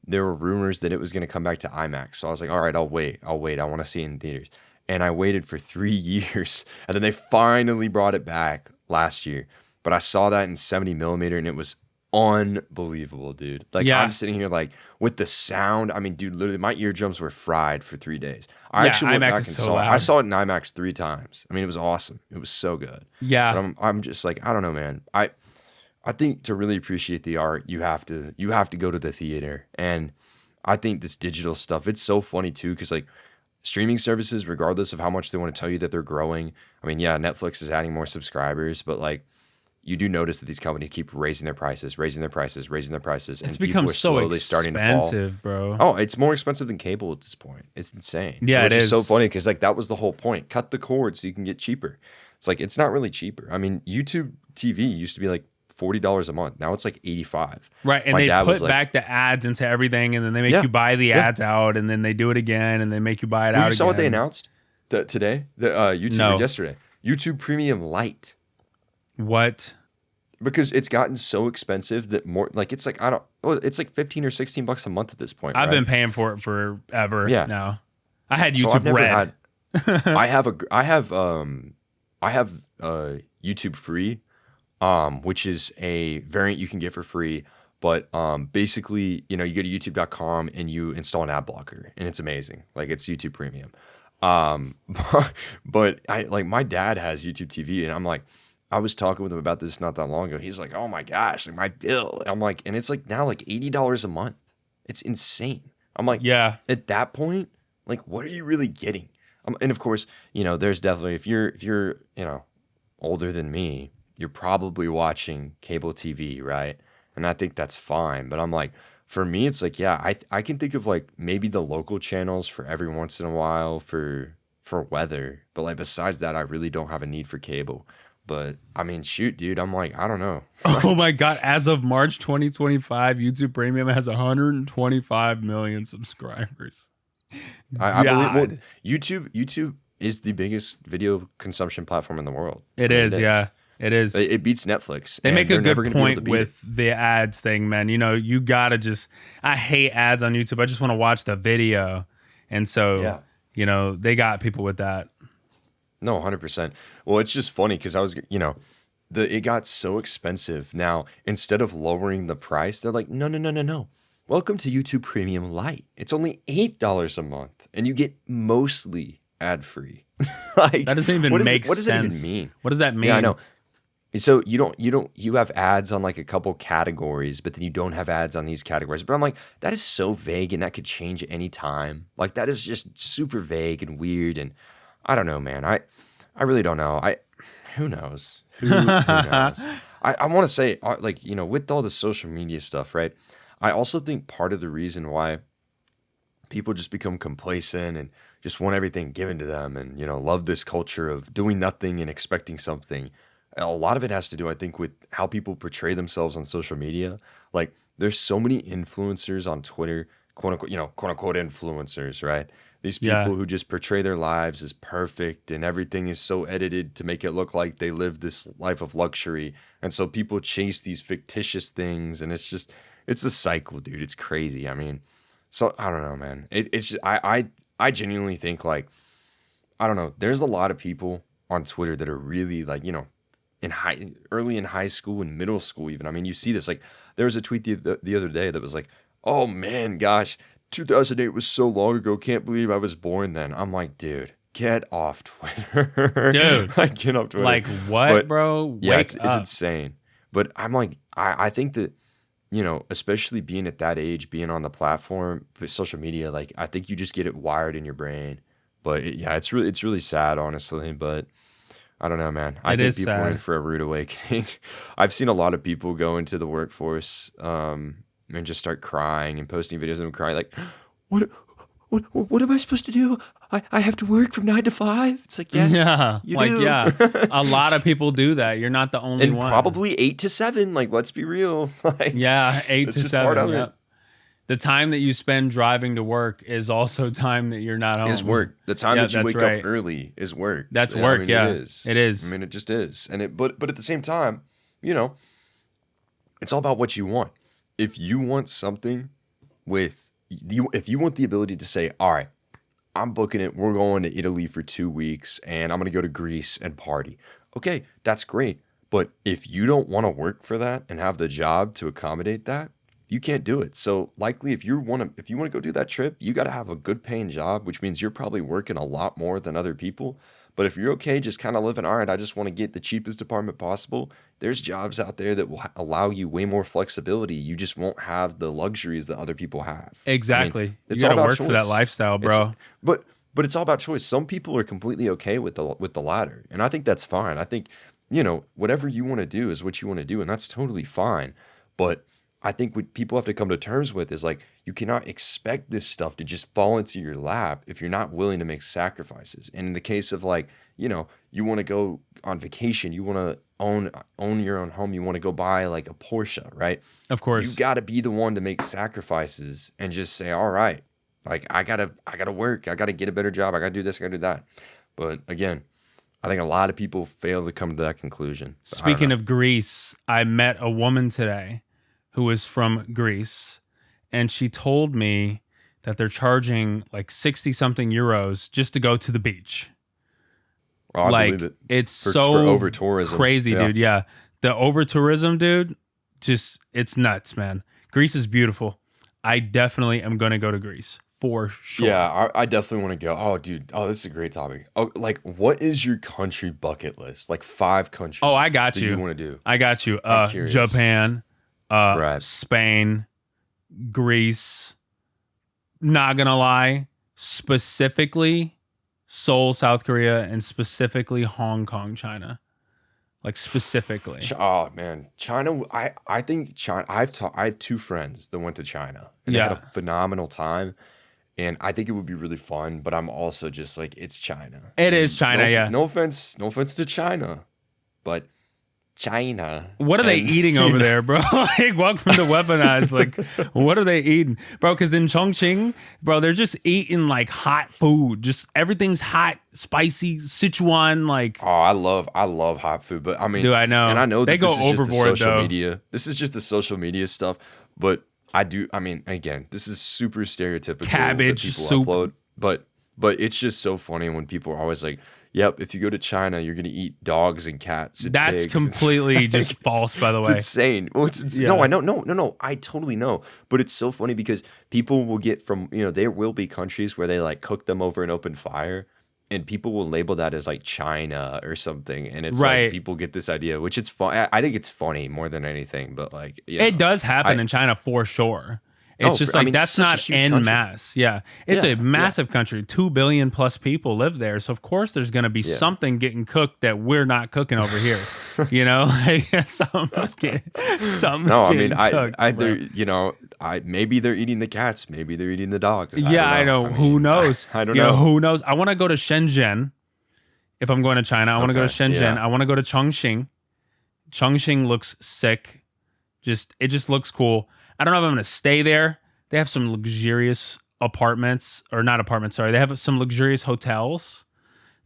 there were rumors that it was going to come back to IMAX. So I was like, all right, I'll wait. I want to see it in theaters. And I waited for 3 years, and then they finally brought it back last year. But I saw that in 70 millimeter, and it was unbelievable, dude. Like, I'm Yeah, sitting here, like, with the sound. I mean, dude, literally, my eardrums were fried for 3 days. I yeah, actually went IMAX back is and so saw it. I loud. saw it in IMAX 3 times. I mean, it was awesome. It was so good. But Yeah, I'm just like, I don't know, man. I think to really appreciate the art, you have to go to the theater. And I think this digital stuff, it's so funny too, because like streaming services, regardless of how much they want to tell you that they're growing. I mean, yeah, Netflix is adding more subscribers, but like you do notice that these companies keep raising their prices, raising their prices, raising their prices, it's and people become are so slowly starting to fall. expensive, bro. Oh, it's more expensive than cable at this point. It's insane. Yeah, Which it is so is. funny because like that was the whole point. Cut the cord so you can get cheaper. It's like it's not really cheaper. I mean, YouTube TV used to be like $40 a month. Now it's like 85. Right, and My they dad was put like, back the ads into everything, and then they make yeah, you buy the yeah. ads out, and then they do it again, and they make you buy it Well, out you saw what they again. announced today? The YouTube or No, yesterday. YouTube Premium Lite. what? Because it's gotten so expensive that more like it's like I don't well, it's like 15 or $16 a month at this point, I've right? been paying for it forever Yeah. now. I had So I've YouTube never Red. had I have YouTube Free, which is a variant you can get for free. But basically, you go to youtube.com and you install an ad blocker, and it's amazing. Like it's YouTube Premium. Um, but I like my dad has YouTube TV, and I'm like, I was talking with him about this not that long ago. He's like, oh my gosh, like my bill. I'm like, and it's like now like $80 a month. It's insane. I'm like, Yeah. at that point, like, what are you really getting? And of course, there's definitely if you're older than me, you're probably watching cable TV, right? And I think that's fine. But I'm like, for me, it's like, yeah, I can think of like maybe the local channels for every once in a while for weather. But like besides that, I really don't have a need for cable. But I mean, shoot, dude, I'm like, I don't know. Oh Like, my God. As of March 2025, YouTube Premium has 125 million subscribers. I believe, well, God. YouTube is the biggest video consumption platform in the world. It I mean, it is. is. Yeah. It is. It beats Netflix, They and make a they're never good going to be able to point beat it. with the ads thing, man. You gotta I hate ads on YouTube. I just want to watch the video. And so, Yeah. they got people with that. No, 100%. Well, it's just funny because I was, it got so expensive. Now, instead of lowering the price, they're like, no, no, no, no, no. Welcome to YouTube Premium Lite. It's only $8 a month, and you get mostly ad free. Like, That doesn't even make what does that even sense. mean? What does that mean? Yeah, I know. So you have ads on like a couple categories, but then you don't have ads on these categories. But I'm like, that is so vague, and that could change at any time. Like, that is just super vague and weird, and I don't know, man. I really don't know. Who knows? Who knows? I want to say, like, with all the social media stuff, right? I also think part of the reason why people just become complacent and just want everything given to them and, love this culture of doing nothing and expecting something. A lot of it has to do, I think, with how people portray themselves on social media. Like, there's so many influencers on Twitter, quote unquote influencers, right? These Yeah, people who just portray their lives as perfect and everything is so edited to make it look like they live this life of luxury. And so people chase these fictitious things, and it's a cycle, dude. It's crazy. I mean, so I don't know, man. It's just, I genuinely think, like, I don't know. There's a lot of people on Twitter that are really like, early in high school and middle school even. I mean, you see this. Like, there was a tweet the other day that was like, "Oh man, gosh, 2008 was so long ago. Can't believe I was born then." I'm like, dude, get off Twitter, dude. like, get off Twitter. Like what, But bro? yeah, Wake it's up. insane. But I'm like, I think that, especially being at that age, being on the platform, social media, like, I think you just get it wired in your brain. But yeah, it's really sad, honestly. But I don't know, man. I It think is people are in sad. for a rude awakening. I've seen a lot of people go into the workforce, and just start crying and posting videos of them crying, like, what, what am I supposed to do? I have to work from 9 to 5. It's like, yes, Yeah, you like do. yeah. A lot of people do that. You're not the only And one. probably 8 to 7. Like, let's be real. Like, Yeah, eight that's to just part seven. of it. Yep. The time that you spend driving to work is also time that you're not home. Is work. The time Yeah, that you that's wake right. up early is work. That's Yeah, I work. mean, it Yeah, is. it I is. mean, it just is. But at the same time, you know, it's all about what you want. If you want something if you want the ability to say, all right, I'm booking it, we're going to Italy for 2 weeks and I'm going to go to Greece and party. Okay, that's great. But if you don't want to work for that and have the job to accommodate that, you can't do it. So likely if you want to go do that trip, you got to have a good paying job, which means you're probably working a lot more than other people. But if you're okay just kind of living, all right, I just want to get the cheapest apartment possible, there's jobs out there that will allow you way more flexibility. You just won't have the luxuries that other people have. I mean, Exactly. You it's got all to about work for that choice. lifestyle, It's bro. but it's all about choice. Some people are completely okay with the latter, and I think that's fine. I think, whatever you want to do is what you want to do, and that's totally fine. But I think what people have to come to terms with is like you cannot expect this stuff to just fall into your lap if you're not willing to make sacrifices. And in the case of like, you want to go on vacation, you want to own your own home, you want to go buy like a Porsche, right? Of You course. got to be the one to make sacrifices and just say, all right, like I gotta work, I gotta get a better job, I gotta do this, I gotta do that. But again, I think a lot of people fail to come to that conclusion. So I don't Speaking know. of Greece, I met a woman today who is from Greece, and she told me that they're charging like 60 something euros just to go to the beach. Oh, I believe Like it. it's For so over tourism. crazy, Yeah. dude. Yeah. The over tourism, dude, just it's nuts, man. Greece is beautiful. I definitely am going to go to Greece for sure. Yeah, I definitely want to go. Oh, dude. Oh, this is a great topic. Oh, like, what is your country bucket list? Like 5 countries Oh, I got that you you. want to do. I got you. I'm curious. Japan, Right. Spain, Greece, not gonna lie, specifically Seoul, South Korea, and specifically Hong Kong, China. Like specifically. Oh man, China. I think China. I have two friends that went to China and they had Yeah. a phenomenal time, and I think it would be really fun. But I'm also just like it's China. It is And China, yeah. no offense to China, but China. What are they And eating over there, bro? Like, welcome to Weaponized. Like, what are they eating, bro? Because in Chongqing, bro, they're just eating like hot food. Just everything's hot, spicy, Sichuan. Like, Oh, I love hot food, but I mean, do I know? and I know They that go this is just the overboard social though. media. This is just the social media stuff, but I do. I mean, again, this is super stereotypical Cabbage that people soup. upload, but it's just so funny when people are always like, "Yep, if you go to China, you're gonna eat dogs and cats and That's pigs." completely just false, by the It's way. insane. Well, no, Yeah. I know, no. I totally know, but it's so funny because people will get from there will be countries where they like cook them over an open fire, and people will label that as like China or something, and it's like Right. people get this idea, which it's fun. I think it's funny more than anything, but like It does happen I in China for sure. It's oh, just I like mean, that's such a not huge en country. masse. Yeah. It's Yeah, a yeah, massive country. 2 billion plus people live there. So of course there's gonna be yeah. something getting cooked that we're not cooking over here. You know? Like something's No, I getting mean, cooked, they're, bro. maybe they're eating the cats, maybe they're eating the dogs. Yeah, I don't know. know. I Who mean, knows? I don't You know, know. who knows? I want to go to Shenzhen. If I'm going to China, I want to go to Okay, Shenzhen. yeah, I want to go to Chongqing. Chongqing looks sick. It just looks cool. I don't know if I'm gonna stay there. They have some luxurious apartments, or not apartments, sorry. They have some luxurious hotels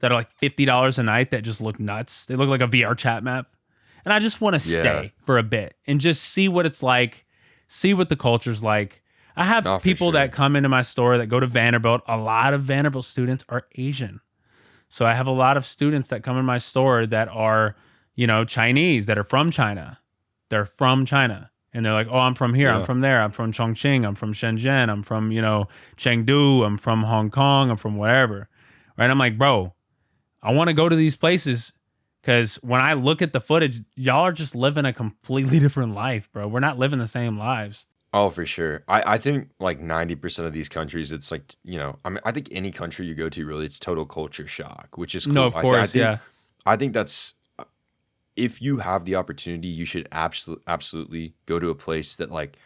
that are like $50 a night that just look nuts. They look like a VR chat map. And I just want to yeah. stay for a bit and just see what it's like, see what the culture's like. I have No, for people sure. that come into my store that go to Vanderbilt. A lot of Vanderbilt students are Asian. So I have a lot of students that come in my store that are, Chinese, that are from China. They're from China. And they're like, oh, I'm from here. I'm Yeah. from there. I'm from Chongqing. I'm from Shenzhen. I'm from, Chengdu. I'm from Hong Kong. I'm from wherever. Right? I'm like, bro, I want to go to these places because when I look at the footage, y'all are just living a completely different life, bro. We're not living the same lives. Oh, for sure. I think like 90% of these countries, it's like, I mean, I think any country you go to, really, it's total culture shock, which is cool. No, of course. Yeah. I think that's, if you have the opportunity, you should absolutely go to a place that like,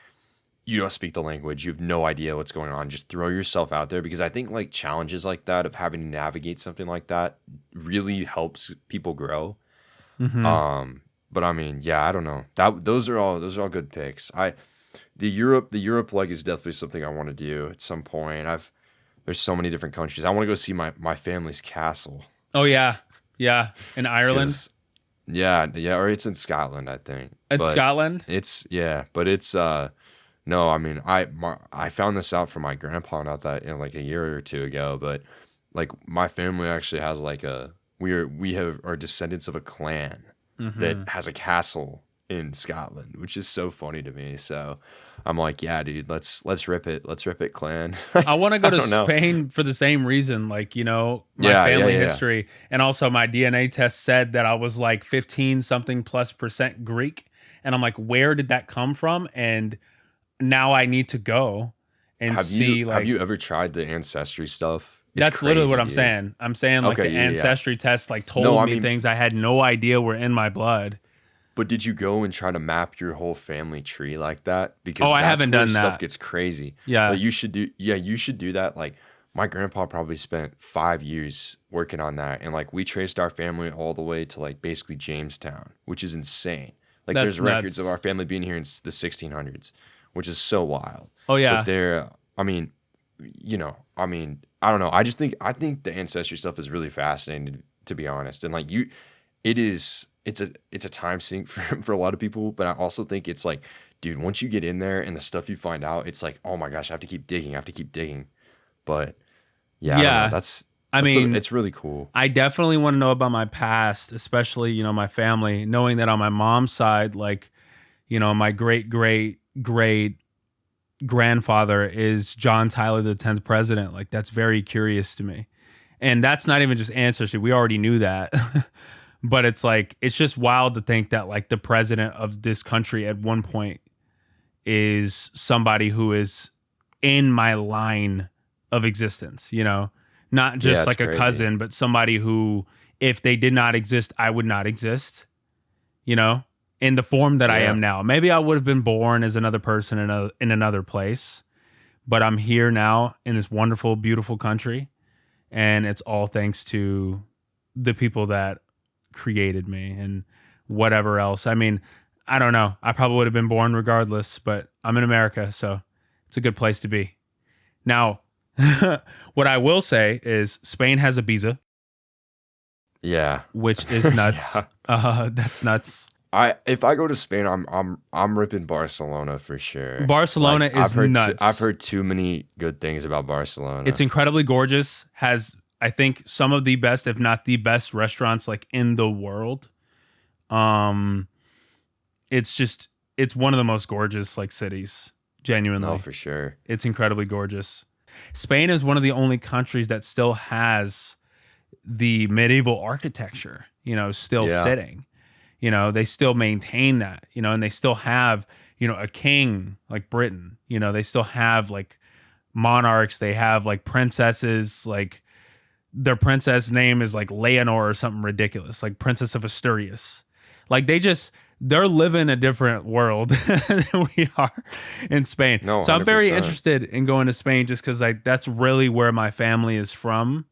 you don't speak the language, you have no idea what's going on. Just throw yourself out there because I think like challenges like that of having to navigate something like that really helps people grow. Hmm. But I mean, yeah, I don't know. Those are all good picks. The Europe leg is definitely something I want to do at some point. There's so many different countries. I want to go see my family's castle. Oh, yeah. Yeah. In Ireland. 'Cause- yeah, or it's in Scotland, I think. In But Scotland. but it's no, I mean, I found this out from my grandpa not that like a year or two ago, but like my family actually has like are descendants of a clan that Hmm. has a castle in Scotland, which is so funny to me. So I'm like, yeah, dude, let's rip it. Let's rip it, clan. I want to go I to don't know. Spain for the same reason, like, my Yeah, family yeah. history. And also my DNA test said that I was like 15 something plus percent Greek. And I'm like, where did that come from? And now I need to go and see Have you ever tried the ancestry stuff? It's that's literally what crazy, I'm dude. saying. I'm saying like Okay, the yeah, yeah. ancestry test like told No, I me mean, things I had no idea were in my blood. but did you go and try to map your whole family tree like that? Because Oh, I that's haven't where done stuff that. gets crazy. Yeah. But you should do that. Like my grandpa probably spent 5 years working on that. And like we traced our family all the way to like basically Jamestown, which is insane. Like That's there's records nuts. of our family being here in the 1600s, which is so wild. Oh yeah. But I mean, I don't know. I think the ancestry stuff is really fascinating to be honest. And like it's a time sink for a lot of people, but I also think it's like, dude, once you get in there and the stuff you find out, it's like, oh my gosh, I have to keep digging. But yeah, I don't know. Yeah. That's I mean, it's really cool. I definitely want to know about my past, especially, my family, knowing that on my mom's side, like, my great grandfather is John Tyler, the 10th president. Like, that's very curious to me. And that's not even just ancestry. We already knew that. But it's like, it's just wild to think that like the president of this country at one point is somebody who is in my line of existence, you know, not Yeah, just it's like a crazy. cousin, but somebody who, if they did not exist, I would not exist, you know, in the form that I Yeah. am now. Maybe I would have been born as another person in another place, but I'm here now in this wonderful, beautiful country. And it's all thanks to the people that created me and whatever else. I mean, I don't know. I probably would have been born regardless, but I'm in America, so it's a good place to be. Now, what I will say is Spain has Ibiza, Yeah. which is nuts. Yeah. That's nuts. If I go to Spain, I'm ripping Barcelona for sure. Barcelona Like is I've nuts. heard too many good things about It's Barcelona. incredibly gorgeous. Has, I think, some of the best, if not the best, restaurants like in the world. Um, it's just it's one of the most gorgeous like cities. No, Genuinely, for sure. it's incredibly gorgeous. Spain is one of the only countries that still has the medieval architecture, you know, still Yeah. sitting. You know, they still maintain that, you know, and they still have, you know, a king like Britain. You know, they still have like monarchs, they have like princesses, like their princess name is like Leonor or something ridiculous, like Princess of Asturias. Like they're living a different world than we are in Spain. No, So I'm very 100%. interested in going to Spain just because like that's really where my family is from.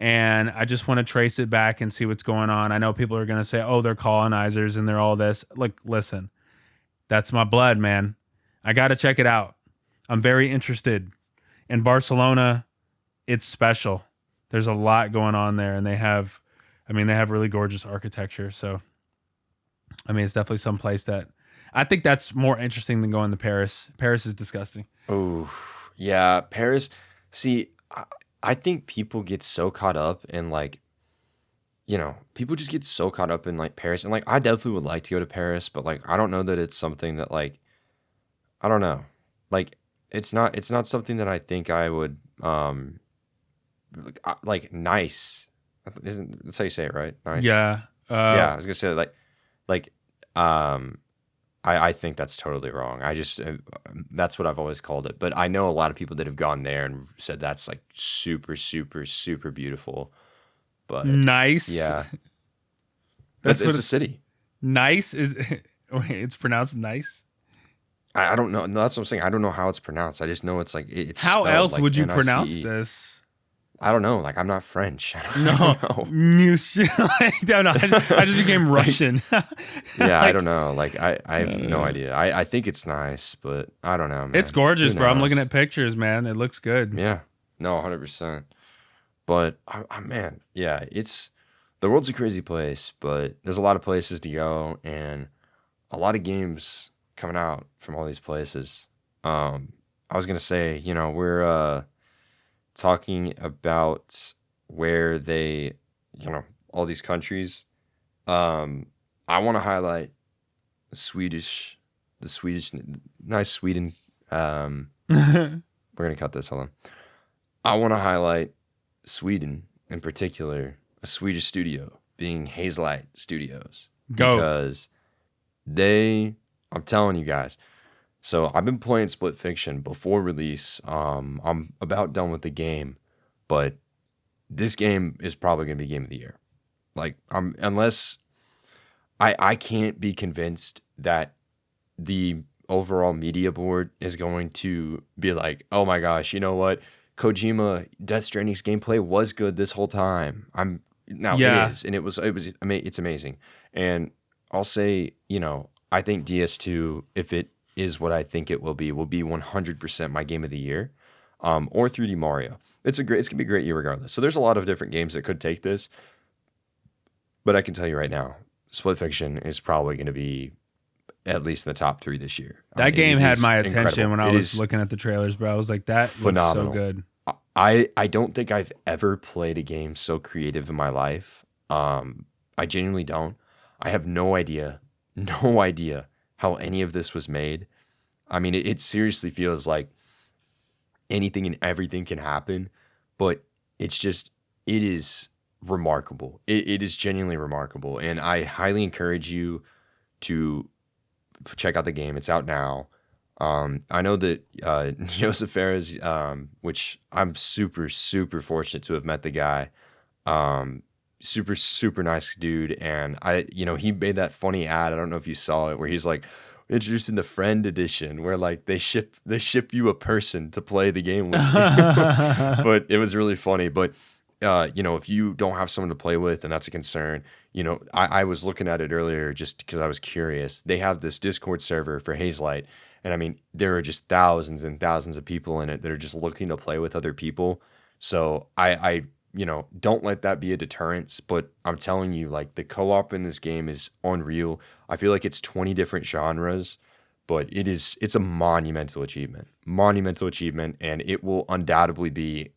And I just want to trace it back and see what's going on. I know people are going to say, oh, they're colonizers and they're all this. Look, listen, that's my blood, man. I got to check it out. I'm very interested. In Barcelona, it's special. There's a lot going on there, and they have really gorgeous architecture. So, I mean, it's definitely some place that I think that's more interesting than going to Paris. Paris is disgusting. Oh, yeah, Paris. See, I think people get so caught up in like, people just get so caught up in like Paris, and like I definitely would like to go to Paris, but like I don't know that it's something that like I don't know, like it's not something that I think I would like nice. Isn't that's how you say it, right? Nice. Yeah. Yeah, I was gonna say like um I think that's totally wrong. I just that's what I've always called it. But I know a lot of people that have gone there and said that's like super, super, super beautiful. But Nice. yeah, That's what it's a city. nice is. Wait, it's pronounced nice. I don't know. No, that's what I'm saying. I don't know how it's pronounced. I just know it's like it's How spelled else like would you pronounce NICE. this? I don't know. Like I'm not French. I No, don't know. I don't know. I just became Like Russian. yeah, I don't Like, know. Like I have no uh, idea. I think it's nice, but I don't know, it's man. Who gorgeous, bro. I'm looking knows? at pictures, man. It looks good. Yeah. No, 100%. But man, yeah, it's the world's a crazy place, but there's a lot of places to go and a lot of games coming out from all these places. I was gonna say, we're talking about where they, all these countries. I want to highlight the Swedish, nice Sweden. We're gonna cut this. Hold on. I want to highlight Sweden in particular, a Swedish studio being Hazelight Studios Go. because I'm telling you guys. So I've been playing Split Fiction before release. I'm about done with the game, but this game is probably gonna be game of the year. Like unless I can't be convinced that the overall media board is going to be like, oh my gosh, you know what? Kojima Death Stranding's gameplay was good this whole time. Now it Yeah, is, and it's amazing. And I'll say, I think DS2, if it is what I think it will be 100% my game of the year. Or 3D Mario. It's gonna be a great year regardless. So there's a lot of different games that could take this, but I can tell you right now, Split Fiction is probably going to be at least in the top 3 this year. that game It had is my attention incredible. when I It was is looking at the trailers, bro. I was like, that looks so phenomenal. good. I don't think I've ever played a game so creative in my life. I genuinely don't. I have no idea, no idea how any of this was made. I mean, it seriously feels like anything and everything can happen, but it is remarkable. It is genuinely remarkable. And I highly encourage you to check out the game. It's out now. I know that Joseph Ferris, which I'm super, super fortunate to have met the guy. Super, super nice dude. And he made that funny ad. I don't know if you saw it, where he's like introducing the friend edition, where like they ship you a person to play the game with you. But it was really funny. But if you don't have someone to play with, and that's a concern, I was looking at it earlier just because I was curious. They have this Discord server for Hazelight, and I mean, there are just thousands and thousands of people in it that are just looking to play with other people. So I don't let that be a deterrence. But I'm telling you, like, the co-op in this game is unreal. I feel like it's 20 different genres, but it's a monumental achievement, and it will undoubtedly be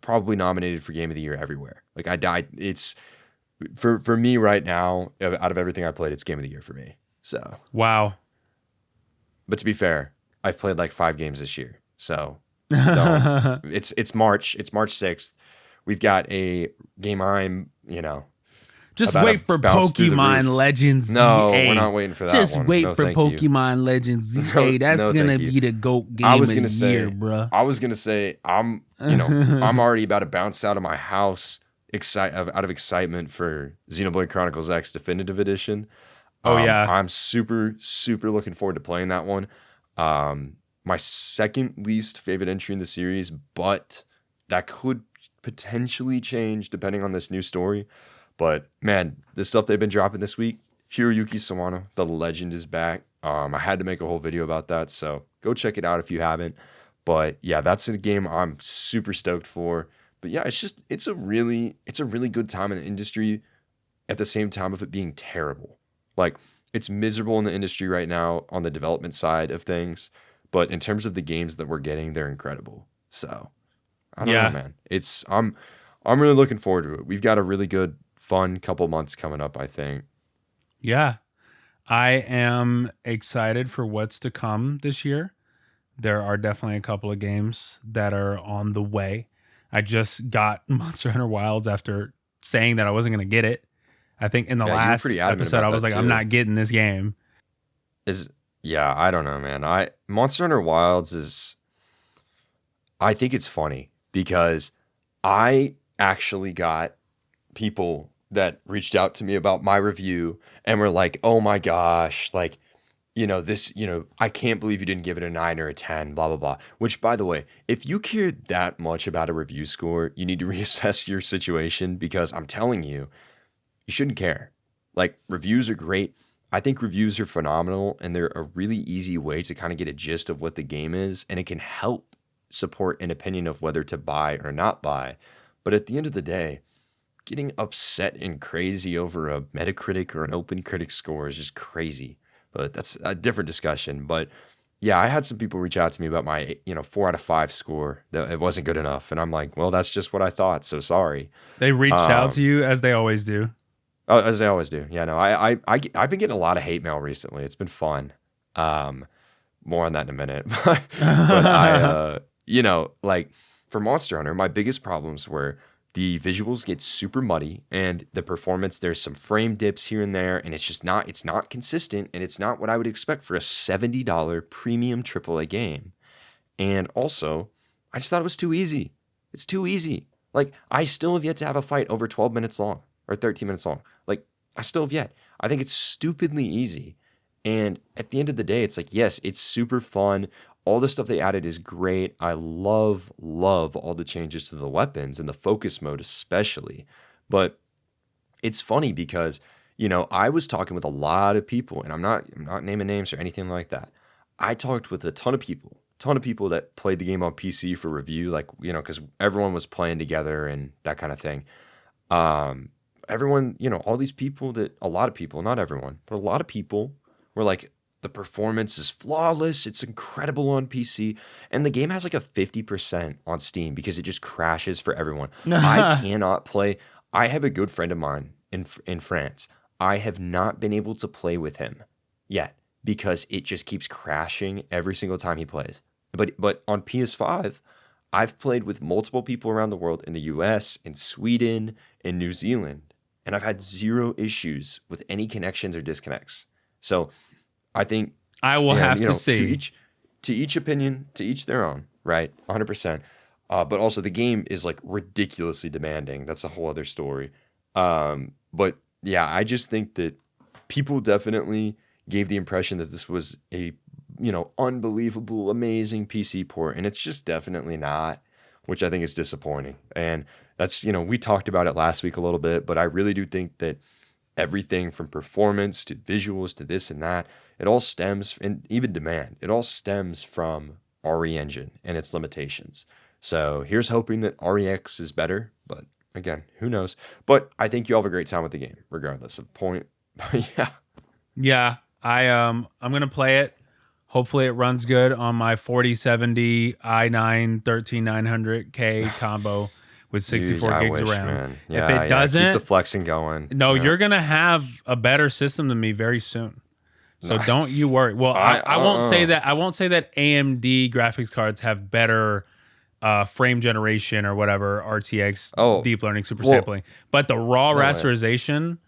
probably nominated for Game of the Year everywhere. Like, I died. It's for me right now. Out of everything I played, it's Game of the Year for me. So Wow. but to be fair, I've played like 5 games this year. So don't. It's March. It's March 6th. We've got a game Just about wait to for bounce through the roof. Pokemon Legends ZA. No, we're not waiting for that Just one. wait No, for thank you. Pokemon Legends ZA. No, That's no, gonna thank you. be the GOAT game I was of gonna the year, say, bruh. I'm already about to bounce out of my house, out of excitement for Xenoblade Chronicles X Definitive Edition. Oh yeah. I'm super, super looking forward to playing that one. My second least favorite entry in the series, but that could potentially change depending on this new story. But man, the stuff they've been dropping this week, Hiroyuki Sawano, the legend, is back. I had to make a whole video about that, so go check it out if you haven't. But yeah, that's a game I'm super stoked for. But yeah, it's a really good time in the industry at the same time of it being terrible. Like, it's miserable in the industry right now on the development side of things, but in terms of the games that we're getting, they're incredible. So I don't know, man. I'm really looking forward to it. We've got a really good, fun couple months coming up, I think. Yeah. I am excited for what's to come this year. There are definitely a couple of games that are on the way. I just got Monster Hunter Wilds after saying that I wasn't going to get it. I think in the Yeah, you were last pretty adamant episode, about I was that like, I'm too. not getting this game. Yeah, I don't know, man. Monster Hunter Wilds is, I think it's funny because I actually got people that reached out to me about my review and were like, "Oh my gosh, like, I can't believe you didn't give it a 9 or a 10, blah blah blah." Which, by the way, if you care that much about a review score, you need to reassess your situation, because I'm telling you, you shouldn't care. Like, reviews are great. I think reviews are phenomenal, and they're a really easy way to kind of get a gist of what the game is, and it can help support an opinion of whether to buy or not buy. But at the end of the day, getting upset and crazy over a Metacritic or an Open Critic score is just crazy. But that's a different discussion. But yeah, I had some people reach out to me about my 4 out of 5 score, that it wasn't good enough, and I'm like, well, that's just what I thought. So sorry. They reached out to Um, you as they always do. Oh, as they always do. Yeah, no, I've been getting a lot of hate mail recently. It's been fun. Um, More on that in a minute. But like, for Monster Hunter, my biggest problems were the visuals get super muddy, and the performance, there's some frame dips here and there, and it's not consistent, and it's not what I would expect for a $70 premium AAA game. And also, I just thought it was too easy. It's too easy. Like, I still have yet to have a fight over 12 minutes long or 13 minutes long. Like, I still have yet. I think it's stupidly easy. And at the end of the day, it's like, yes, it's super fun. All the stuff they added is great. I love all the changes to the weapons and the focus mode especially. But it's funny because, I was talking with a lot of people, and I'm not naming names or anything like that. I talked with a ton of people that played the game on PC for review, like, because everyone was playing together and that kind of thing. Everyone, all these people, a lot of people, not everyone, but a lot of people were like, the performance is flawless. It's incredible on PC. And the game has like a 50% on Steam because it just crashes for everyone. I cannot play. I have a good friend of mine in France. I have not been able to play with him yet because it just keeps crashing every single time he plays. But on PS5, I've played with multiple people around the world, in the US, in Sweden, in New Zealand, and I've had zero issues with any connections or disconnects. So I think, I will and have to to see. each to each opinion, to each their own, right? 100%. But also the game is like ridiculously demanding. That's a whole other story. But yeah, I just think that people definitely gave the impression that this was a, unbelievable, amazing PC port, and it's just definitely not, which I think is disappointing. And that's, we talked about it last week a little bit, but I really do think that everything from performance to visuals to this and that, it all stems, and even demand, it all stems from RE Engine and its limitations. So here's hoping that REX is better, but again, who knows? But I think you all have a great time with the game, regardless of point. Yeah. Yeah, I'm gonna play it. Hopefully, it runs good on my 4070 i9 13900K combo with 64 I gigs of wish, RAM. man. If Yeah, it doesn't, keep the flexing going. no, Yeah. you're gonna have a better system than me very soon. So Nah. don't you worry. Well, I won't say that. I won't say that AMD graphics cards have better frame generation or whatever RTX deep learning super sampling, but the raw rasterization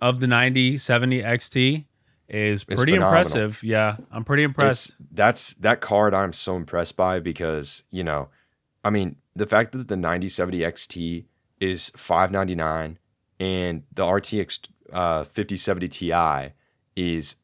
of the 9070 XT is pretty impressive. Yeah, I'm pretty impressed. That card I'm so impressed by because, I mean, the fact that the 9070 XT is $599 and the RTX 5070 Ti is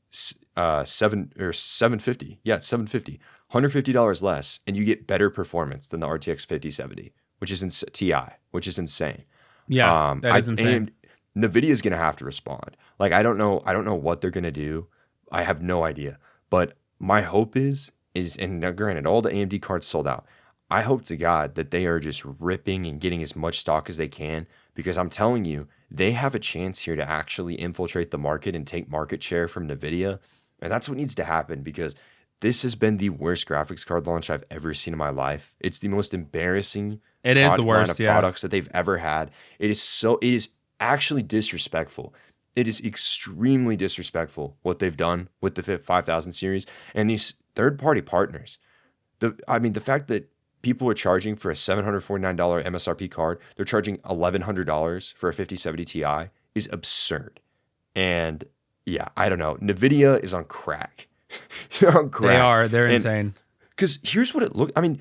$750. Yeah, it's $750. $150 less, and you get better performance than the RTX 5070, which is Ti, which is insane. Yeah, that is insane. And NVIDIA's gonna have to respond. Like I don't know what they're gonna do. I have no idea. But my hope is and now granted, all the AMD cards sold out. I hope to God that they are just ripping and getting as much stock as they can, because I'm telling you, they have a chance here to actually infiltrate the market and take market share from NVIDIA. And that's what needs to happen, because this has been the worst graphics card launch I've ever seen in my life. It's the most embarrassing line of products that they've ever had. It is actually disrespectful. It is extremely disrespectful what they've done with the 5000 series and these third-party partners. The fact that people are charging for a $749 MSRP card, they're charging $1,100 for a 5070 Ti is absurd. And yeah, I don't know. NVIDIA is on crack. They're on crack. They are. They're insane. Because here's what it looks. I mean,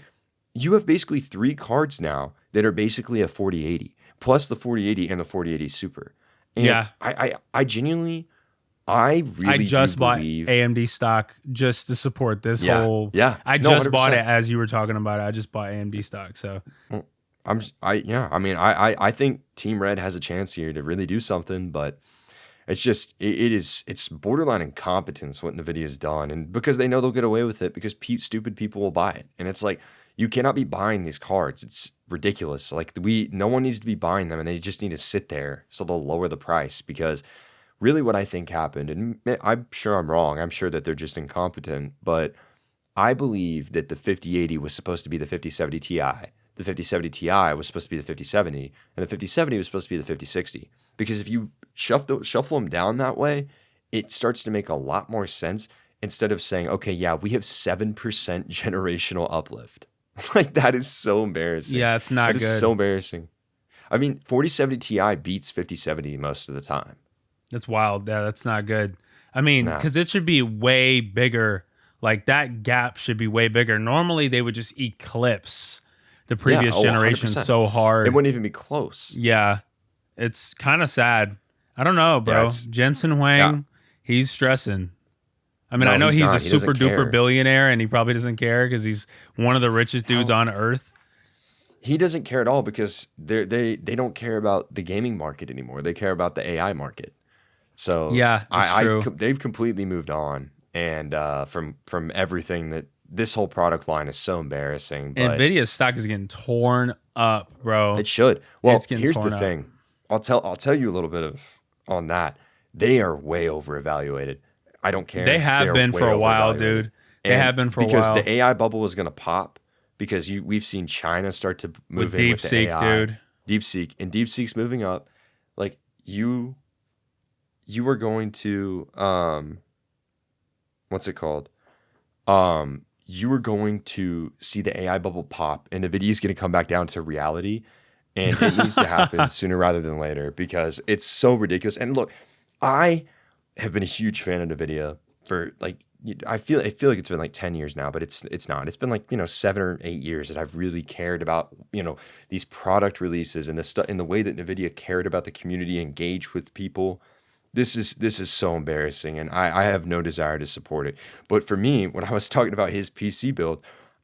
you have basically 3 cards now that are basically a 4080, plus the 4080 and the 4080 Super. And yeah. I genuinely, I just bought AMD stock just to support this whole. Yeah. I just bought it as you were talking about it. I just bought AMD stock. So I think Team Red has a chance here to really do something, but it's just it's borderline incompetence what NVIDIA's done, and because they know they'll get away with it because stupid people will buy it, and it's like you cannot be buying these cards. It's ridiculous. Like no one needs to be buying them, and they just need to sit there so they'll lower the price. Because really, what I think happened, and I'm sure I'm wrong. I'm sure that they're just incompetent, but I believe that the 5080 was supposed to be the 5070 Ti. The 5070 Ti was supposed to be the 5070, and the 5070 was supposed to be the 5060. Because if you shuffle them down that way, it starts to make a lot more sense instead of saying, okay, yeah, we have 7% generational uplift. Like, that is so embarrassing. Yeah, it's not good. It's so embarrassing. I mean, 4070 Ti beats 5070 most of the time. That's wild. Yeah, that's not good. I mean, because it should be way bigger. Like, that gap should be way bigger. Normally, they would just eclipse the previous generation 100%. So hard. It wouldn't even be close. Yeah. It's kind of sad. I don't know, bro. Yeah, Jensen Huang, he's stressing. I mean, I know he's a super duper billionaire and he probably doesn't care because he's one of the richest dudes on earth. He doesn't care at all because they don't care about the gaming market anymore. They care about the AI market. So yeah, true. They've completely moved on, and from everything that this whole product line is so embarrassing. But NVIDIA's stock is getting torn up, bro. It should. Well, here's the thing. I'll tell you a little bit on that. They are way overevaluated. I don't care. They have been for a while, dude. They have been for a while. Because the AI bubble is going to pop because we've seen China start to move in with the AI. Dude. DeepSeek. And DeepSeek's moving up. Like, you are going to, what's it called? You are going to see the AI bubble pop and NVIDIA's going to come back down to reality. And it needs to happen sooner rather than later because it's so ridiculous. And look, I have been a huge fan of NVIDIA for like I feel like it's been like 10 years now, but it's not. It's been like, 7 or 8 years that I've really cared about, these product releases and the stuff, and the way that Nvidia cared about the community, engaged with people. This is so embarrassing, and I have no desire to support it. But for me, when I was talking about his PC build,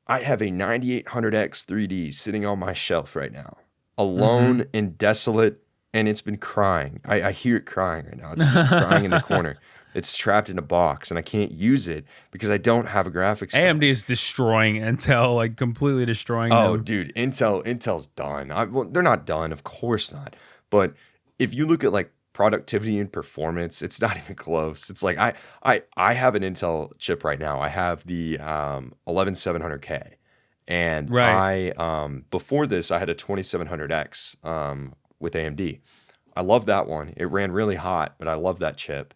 I have a 9800X 3D sitting on my shelf right now, Mm-hmm. alone and desolate, and it's been crying. I hear it crying right now. It's just crying in the corner. It's trapped in a box, and I can't use it because I don't have a graphics AMD card. is destroying Intel, like completely destroying Oh, them. dude, Intel's done. Well, they're not done, of course not. But if you look at like productivity and performance, it's not even close. It's like I have an Intel chip right now. I have the 11700K, and Right. before this I had a 2700X with AMD. I love that one. It ran really hot, but I love that chip.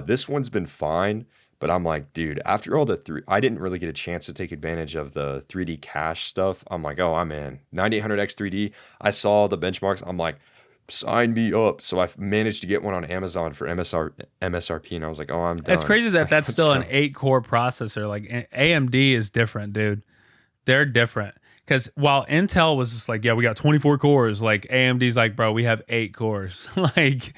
This one's been fine, but I'm like, dude, after all the three, I didn't really get a chance to take advantage of the 3D cache stuff. I'm like, oh, I'm in 9800X 3D. I saw the benchmarks. I'm like, sign me up. So I managed to get one on Amazon for MSRP, and I was like, oh, I'm It's done. crazy that that's Let's still an go. 8 core processor. Like AMD is different, dude. They're different. Because while Intel was just like, yeah, we got 24 cores, like AMD's like, bro, we have 8 cores. Like,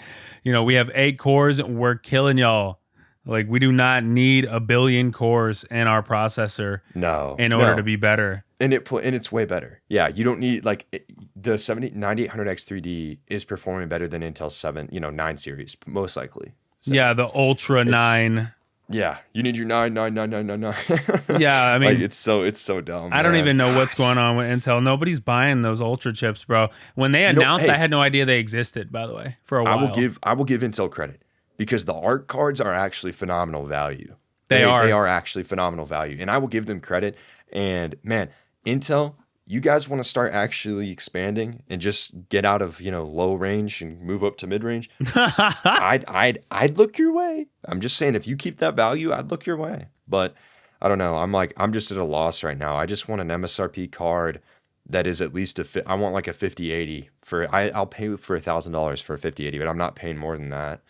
we have 8 cores and we're killing y'all. Like, we do not need a billion cores in our processor No, in order to no. be better. And it's way better. Yeah, you don't need like the 9800X 3D is performing better than Intel 7, 9 series, most likely. So Yeah, the Ultra it's 9. yeah, you need your 99999. Yeah, I Like mean, it's so dumb, I don't man. even know what's Gosh. going on with Intel. Nobody's buying those Ultra chips, bro. When they announced, I Hey, had no idea they existed, by the way, for a while. I will give Intel credit because the art cards are actually phenomenal value. They They are. are actually phenomenal value, and I will give them credit. And man, Intel, you guys want to start actually expanding and just get out of low range and move up to mid range? I'd look your way. I'm just saying, if you keep that value, I'd look your way. But I don't know. I'm just at a loss right now. I just want an MSRP card that is at least I want like a 5080 for I'll pay for $1,000 for a 5080, but I'm not paying more than that.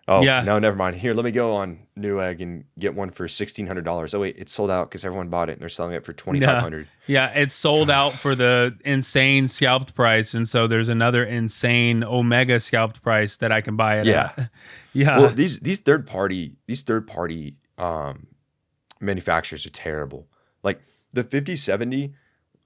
Oh, Yeah. no, never mind. Here, let me go on Newegg and get one for $1,600. Oh wait, it's sold out because everyone bought it and they're selling it for Yeah. 2,500. Yeah. It's sold out for the insane scalped price. And so there's another insane Omega scalped price that I can buy it Yeah. at. Well, Yeah. these third party manufacturers are terrible. Like the 5070,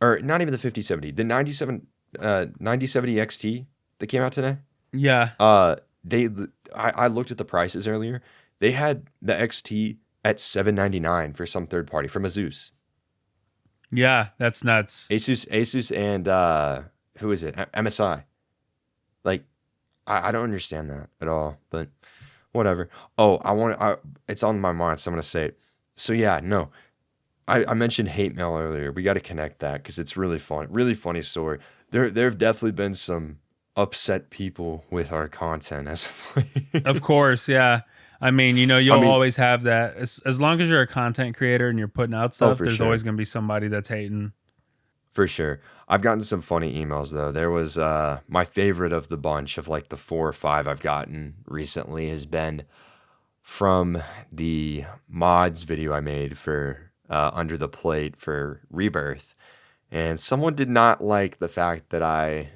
or not even the 5070, the 9070 XT that came out today. Yeah. They I looked at the prices earlier. They had the XT at 799 for some third party from Asus. Yeah. That's nuts. Asus and who is it? MSI. Like I don't understand that at all, but whatever. Oh, it's on my mind, so I'm gonna say it. So yeah, no. I mentioned hate mail earlier. We got to connect that because it's really fun, really funny story. There have definitely been some upset people with our content as of Of late. course. Yeah. I mean, I you'll mean, always have that. As long as you're a content creator and you're putting out oh, stuff, for there's always sure. going to be somebody that's hating. For sure. I've gotten some funny emails though. There was my favorite of the bunch of like the 4 or 5 I've gotten recently has been from the mods video I made for Under the Plate for Rebirth. And someone did not like the fact that I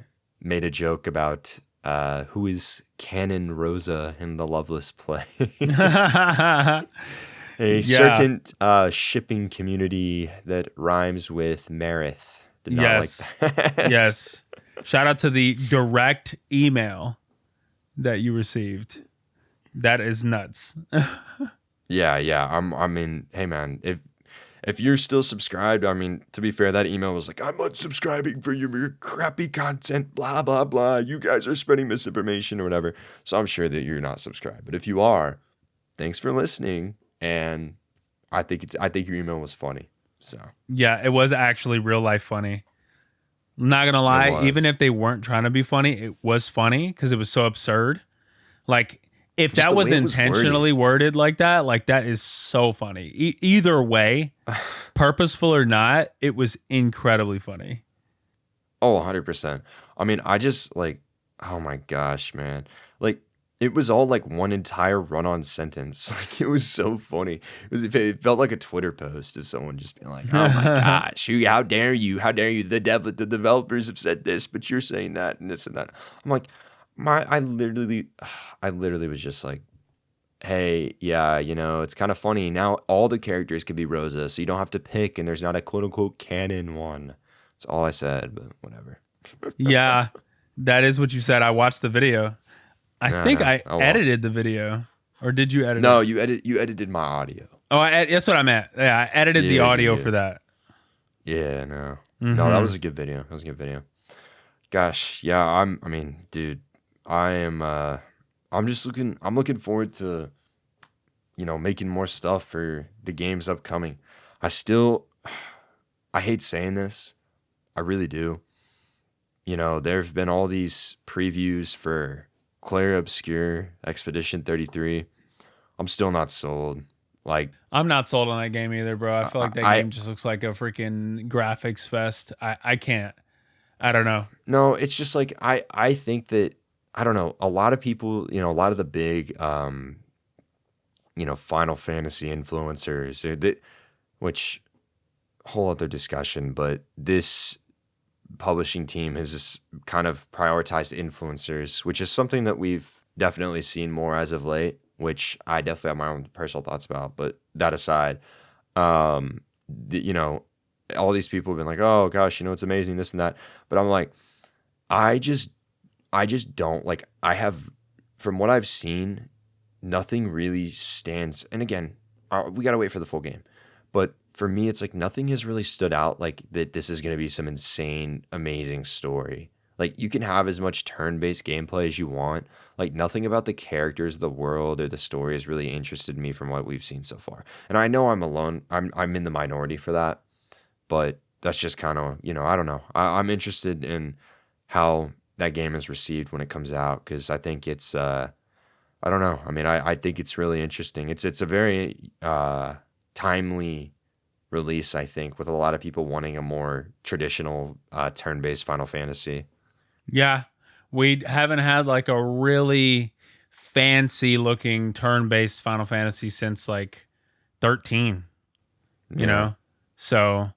made a joke about who is Canon Rosa in the Loveless play. A Yeah. certain shipping community that rhymes with Marith did not like Yes. that. Yes. Shout out to the direct email that you received. That is nuts. Yeah, yeah. I mean, hey man, if you're still subscribed, I mean, to be fair, that email was like, I'm unsubscribing for your crappy content, blah blah blah. You guys are spreading misinformation or whatever. So I'm sure that you're not subscribed. But if you are, thanks for listening. And I think your email was funny. So Yeah, it was actually real life funny. I'm not gonna it lie, even was. if they weren't trying to be funny, it was funny because it was so absurd. Like, if Just that the was way it was worded. intentionally worded like that is so funny. Either way, purposeful or not, it was incredibly funny. Oh, 100%. I mean, I just like, oh my gosh, man. Like, It was all like one entire run-on sentence. Like it was so funny. It felt like a Twitter post of someone just being like, "Oh my gosh, how dare you? How dare you? The developers have said this, but you're saying that and this and that." I'm like, I literally was just like, "Hey, yeah, it's kind of funny now. All the characters could be Rosa, so you don't have to pick, and there's not a quote unquote canon one." That's all I said, but whatever. Yeah, that is what you said. I watched the video. I No, think no. I Oh well. edited the video, or did you edit No, it? you edited my audio. Oh, that's what I meant. Yeah, I edited the Yeah, you audio for did. that. Yeah, no. No, that Hmm. was a good video. That was a good video. Gosh, yeah, I mean, dude, I am I'm looking forward to, making more stuff for the games upcoming. I still I hate saying this. I really do. There've been all these previews for Claire Obscure, Expedition 33. I'm still not sold. Like I'm not sold on that game either, bro. I feel like that I game just looks like a freaking graphics fest. I can't. I don't know. no, it's just like I think that I don't know, a lot of people, a lot of the big Final Fantasy influencers, which whole other discussion, but this publishing team has just kind of prioritized influencers, which is something that we've definitely seen more as of late, which I definitely have my own personal thoughts about. But that aside, um, the, you know, all these people have been like, "Oh gosh, it's amazing, this and that," but I'm like, I just, I just don't like. I have, from what I've seen, nothing really stands. And again, we gotta wait for the full game. But for me, it's like nothing has really stood out like that. This is gonna be some insane, amazing story. Like you can have as much turn-based gameplay as you want. Like nothing about the characters, the world, or the story has really interested me from what we've seen so far. And I know I'm alone. I'm in the minority for that. But that's just kind of I don't know. I'm interested in how that game is received when it comes out because I think it's I don't know. I mean, I think it's really interesting. It's a very timely release, I think, with a lot of people wanting a more traditional turn-based Final Fantasy. Yeah, we haven't had like a really fancy looking turn based Final Fantasy since like 13. You Yeah, know, so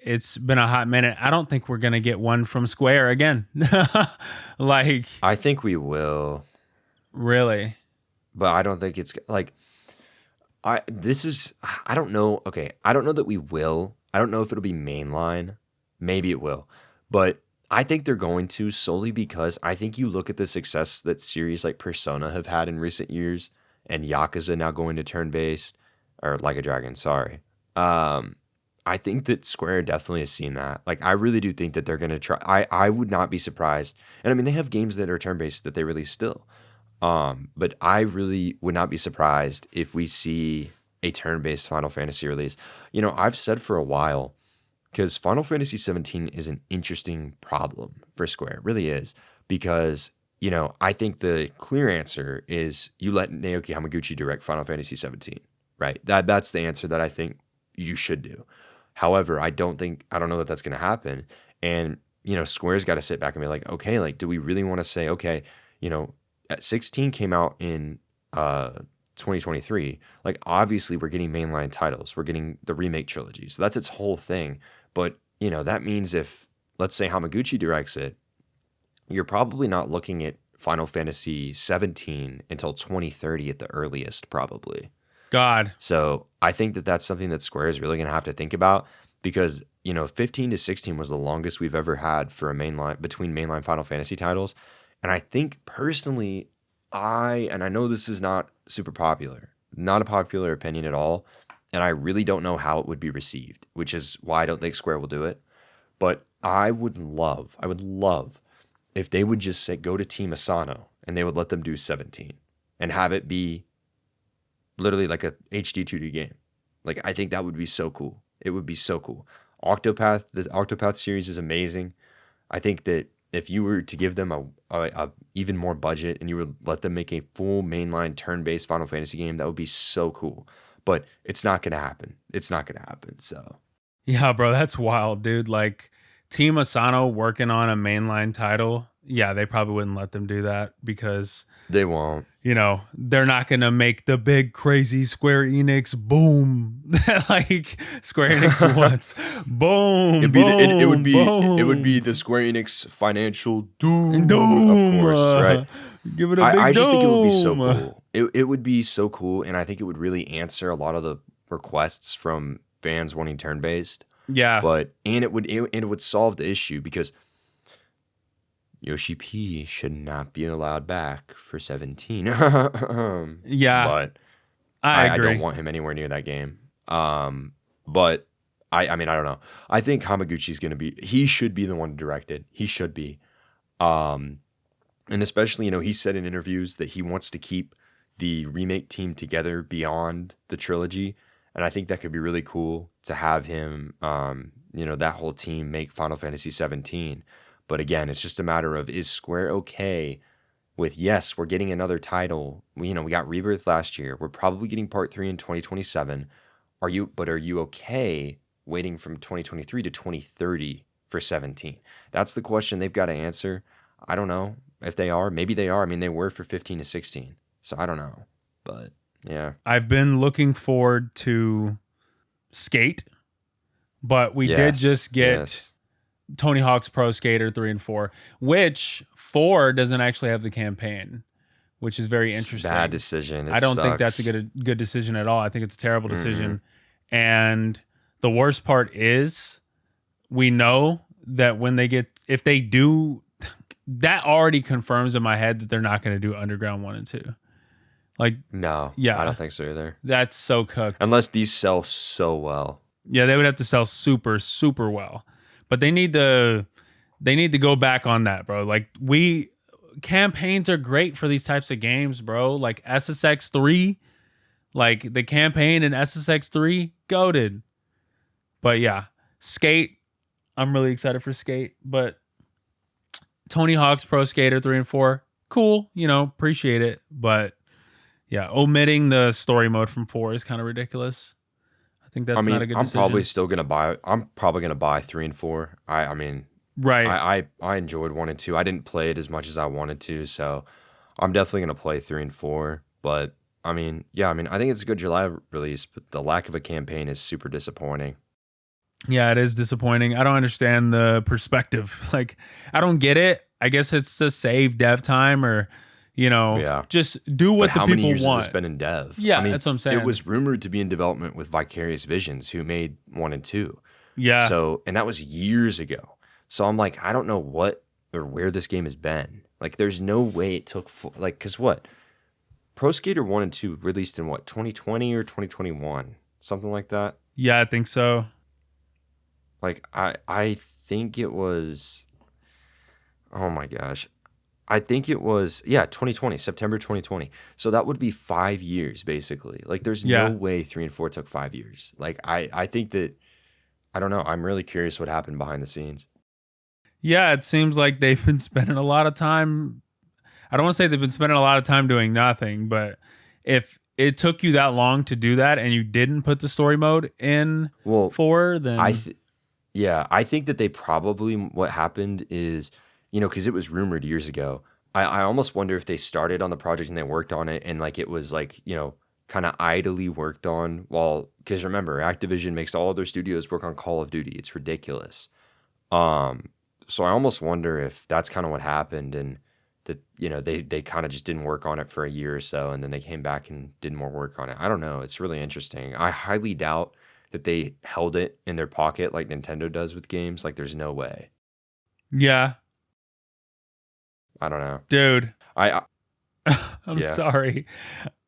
it's been a hot minute. I don't think we're gonna get one from Square again. Like, I think we will, really? but I don't think it's like I don't know. Okay, I don't know that we will. I don't know if it'll be mainline. Maybe it will, but I think they're going to solely because I think you look at the success that series like Persona have had in recent years, and Yakuza now going to turn based or Like a Dragon. Sorry. Um, I think that Square definitely has seen that. Like, I really do think that they're gonna try. I would not be surprised. And I mean, they have games that are turn based that they release still. But I really would not be surprised if we see a turn-based Final Fantasy release. I've said for a while because Final Fantasy 17 is an interesting problem for Square. It really is because I think the clear answer is you let Naoki Hamaguchi direct Final Fantasy 17, right? That's the answer that I think you should do. However, I don't know that that's going to happen. And Square's got to sit back and be like, okay, like, do we really want to say, okay, you know, 16 came out in 2023. Like obviously we're getting mainline titles. We're getting the remake trilogy. So that's its whole thing. But, that means if let's say Hamaguchi directs it, you're probably not looking at Final Fantasy 17 until 2030 at the earliest probably. God. So I think that that's something that Square is really going to have to think about because 15 to 16 was the longest we've ever had for a mainline between mainline Final Fantasy titles, and I think personally, and I know this is not super popular, not a popular opinion at all, and I really don't know how it would be received, which is why I don't think Square will do it. But I would love if they would just say go to Team Asano and they would let them do 17 and have it be literally like a HD 2D game. Like I think that would be so cool. It would be so cool. The Octopath series is amazing. I think that if you were to give them a even more budget and you would let them make a full mainline turn-based Final Fantasy game, that would be so cool. But it's not gonna happen. It's not gonna happen. So Yeah, bro, that's wild, dude. Like Team Asano working on a mainline title. Yeah, they probably wouldn't let them do that because they won't. they're not going to make the big crazy Square Enix boom like Square Enix wants. Boom, It'd be it would be boom. the Square Enix financial doom, of Doom. course, right? Give it a big I just think it would be so doom. cool. It would be so cool, and I think it would really answer a lot of the requests from fans wanting turn based. Yeah. And it would solve the issue because Yoshi P should not be allowed back for 17. Yeah. But I I agree. don't want him anywhere near that game. But I mean, I don't know. I think Hamaguchi's he should be the one to direct it. He should be. And especially, he said in interviews that he wants to keep the remake team together beyond the trilogy. And I think that could be really cool to have him, that whole team make Final Fantasy 17. But again, it's just a matter of, is Square okay with, yes, we're getting another title. We got Rebirth last year. We're probably getting Part 3 in 2027. Are you okay waiting from 2023 to 2030 for 17? That's the question they've got to answer. I don't know if they are. Maybe they are. I mean, they were for 15 to 16. So I don't know. But yeah. I've been looking forward to Skate, but we did just get Tony Hawk's Pro Skater 3 and 4, which 4 doesn't actually have the campaign, which is very interesting. Bad decision. I don't think that's a good decision at all. I think it's a terrible decision. And the worst part is we know that if they do, that already confirms in my head that they're not going to do Underground 1 and 2. Like, no, yeah, I don't think so either. That's so cooked. Unless these sell so well. Yeah, they would have to sell super, super well. But they need to go back on that, bro. Like, campaigns are great for these types of games, bro. Like SSX 3, like the campaign in SSX 3, goated. But yeah, Skate, I'm really excited for Skate. But Tony Hawk's Pro Skater 3 and 4, cool, appreciate it. But yeah, omitting the story mode from 4 is kind of ridiculous. I think that's not a good decision. I'm probably gonna buy 3 and 4. I mean, right. I enjoyed 1 and 2. I didn't play it as much as I wanted to, so I'm definitely gonna play 3 and 4. But I mean, I think it's a good July release, but the lack of a campaign is super disappointing. Yeah, it is disappointing. I don't understand the perspective. Like, I don't get it. I guess it's to save dev time or just do what the people want. How many years has this been in dev? Yeah, I mean, that's what I'm saying. It was rumored to be in development with Vicarious Visions, who made 1 and 2. Yeah. So, and that was years ago. So I'm like, I don't know what or where this game has been. Like, there's no way it took because what? Pro Skater 1 and 2 released in what, 2020 or 2021? Something like that? Yeah, I think so. Like, I think it was, oh my gosh. I think it was, 2020, September 2020. So that would be 5 years, basically. Like, there's no way 3 and 4 took 5 years. Like, I think that, I don't know. I'm really curious what happened behind the scenes. Yeah, it seems like they've been spending a lot of time. I don't want to say they've been spending a lot of time doing nothing, but if it took you that long to do that and you didn't put the story mode in 4, then... I think that they probably, what happened is, because it was rumored years ago, I almost wonder if they started on the project and they worked on it and like it was like, kind of idly worked on because remember, Activision makes all of their studios work on Call of Duty. It's ridiculous. So I almost wonder if that's kind of what happened and that, they kind of just didn't work on it for a year or so and then they came back and did more work on it. I don't know. It's really interesting. I highly doubt that they held it in their pocket like Nintendo does with games. Like, there's no way. Yeah. I don't know. Dude. I'm sorry.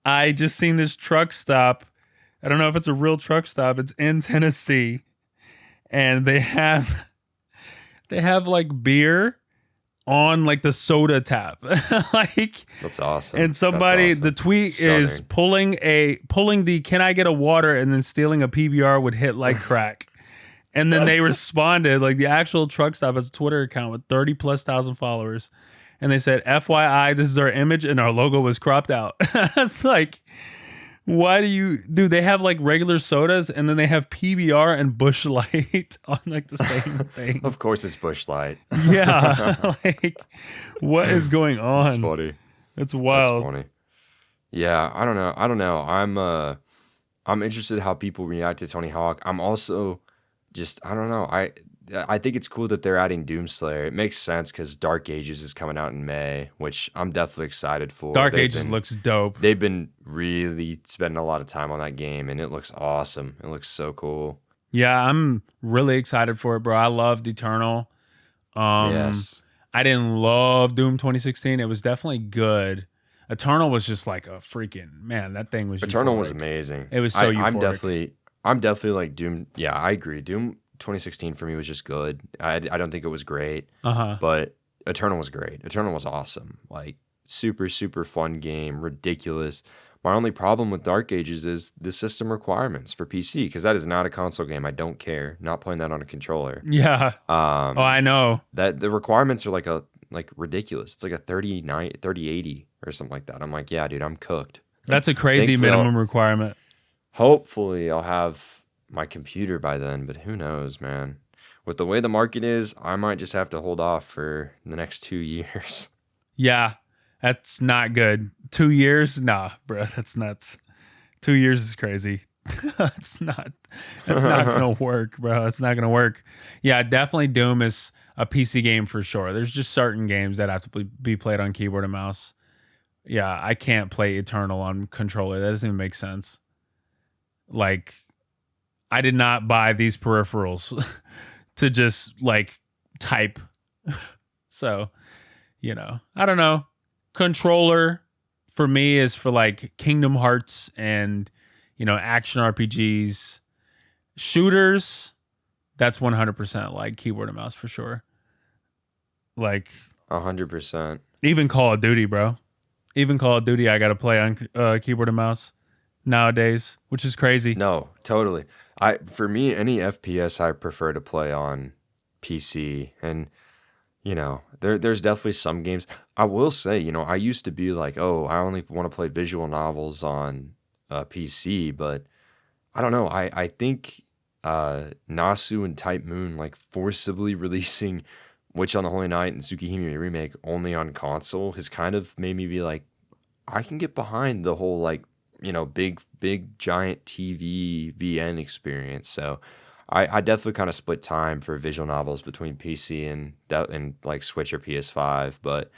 I just seen this truck stop. I don't know if it's a real truck stop. It's in Tennessee. And they have like beer on like the soda tap. Like, that's awesome. And somebody, the tweet is pulling the "can I get a water" and then stealing a PBR would hit like crack. And then they responded, like the actual truck stop has a Twitter account with 30,000+ followers. And they said, "FYI, this is our image and our logo was cropped out." It's like, why do they have like regular sodas and then they have PBR and Busch Light on like the same thing? Of course it's Busch Light. Yeah. Like, what is going on? That's funny. It's wild. That's funny. Yeah, I don't know. I don't know. I'm interested how people react to Tony Hawk. I'm also just I don't know. I think it's cool that they're adding Doomslayer. It makes sense because Dark Ages is coming out in May, which I'm definitely excited for. Dark Ages looks dope. They've been really spending a lot of time on that game, and it looks awesome. It looks so cool. Yeah, I'm really excited for it, bro. I loved Eternal. Yes. I didn't love Doom 2016. It was definitely good. Eternal was just like a freaking man. That thing was Eternal was euphoric. amazing. It was so I'm euphoric. definitely like Doom. Yeah, I agree. Doom 2016 for me was just good. I don't think it was great, Uh-huh. but Eternal was great. Eternal was awesome. Like super super fun game, ridiculous. My only problem with Dark Ages is the system requirements for PC because that is not a console game. I don't care. Not playing that on a controller. Yeah. Oh, I know. That the requirements are like ridiculous. It's like a 3080 or something like that. I'm like, yeah, dude, I'm cooked. That's a crazy Thankfully, minimum requirement. hopefully I'll have my computer by then, but who knows, man. With the way the market is, I might just have to hold off for the next 2 years. Yeah. That's not good. 2 years? Nah, bro. That's nuts. 2 years is crazy. That's not gonna work, bro. It's not gonna work. Yeah, definitely Doom is a PC game for sure. There's just certain games that have to be played on keyboard and mouse. Yeah, I can't play Eternal on controller. That doesn't even make sense. Like, I did not buy these peripherals to just like type. So, I don't know. Controller for me is for like Kingdom Hearts and action RPGs. Shooters, that's 100% like keyboard and mouse for sure. Like 100%. even Call of Duty, bro. Even Call of Duty, I got to play on keyboard and mouse nowadays, which is crazy. No, totally. For me, any FPS I prefer to play on PC, and there's definitely some games. I will say, I used to be like, oh, I only want to play visual novels on PC, but I don't know. I think Nasu and Type Moon like forcibly releasing Witch on the Holy Night and Tsukihime Remake only on console has kind of made me be like, I can get behind the whole like, big giant TV VN experience. So I definitely kind of split time for visual novels between PC and like Switch or PS5. But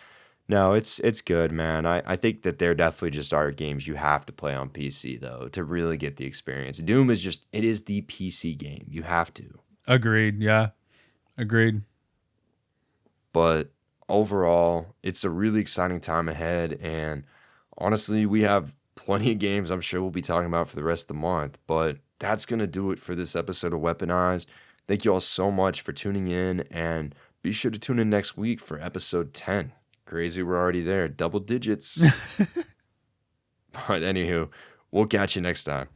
no, it's good, man. I think that there definitely just are games you have to play on PC though to really get the experience. Doom is it is the PC game. You have to. Agreed. Yeah. Agreed. But overall, it's a really exciting time ahead, and honestly, we have plenty of games I'm sure we'll be talking about for the rest of the month. But that's going to do it for this episode of Weaponized. Thank you all so much for tuning in, and be sure to tune in next week for episode 10. Crazy, we're already there, double digits. But anywho, we'll catch you next time.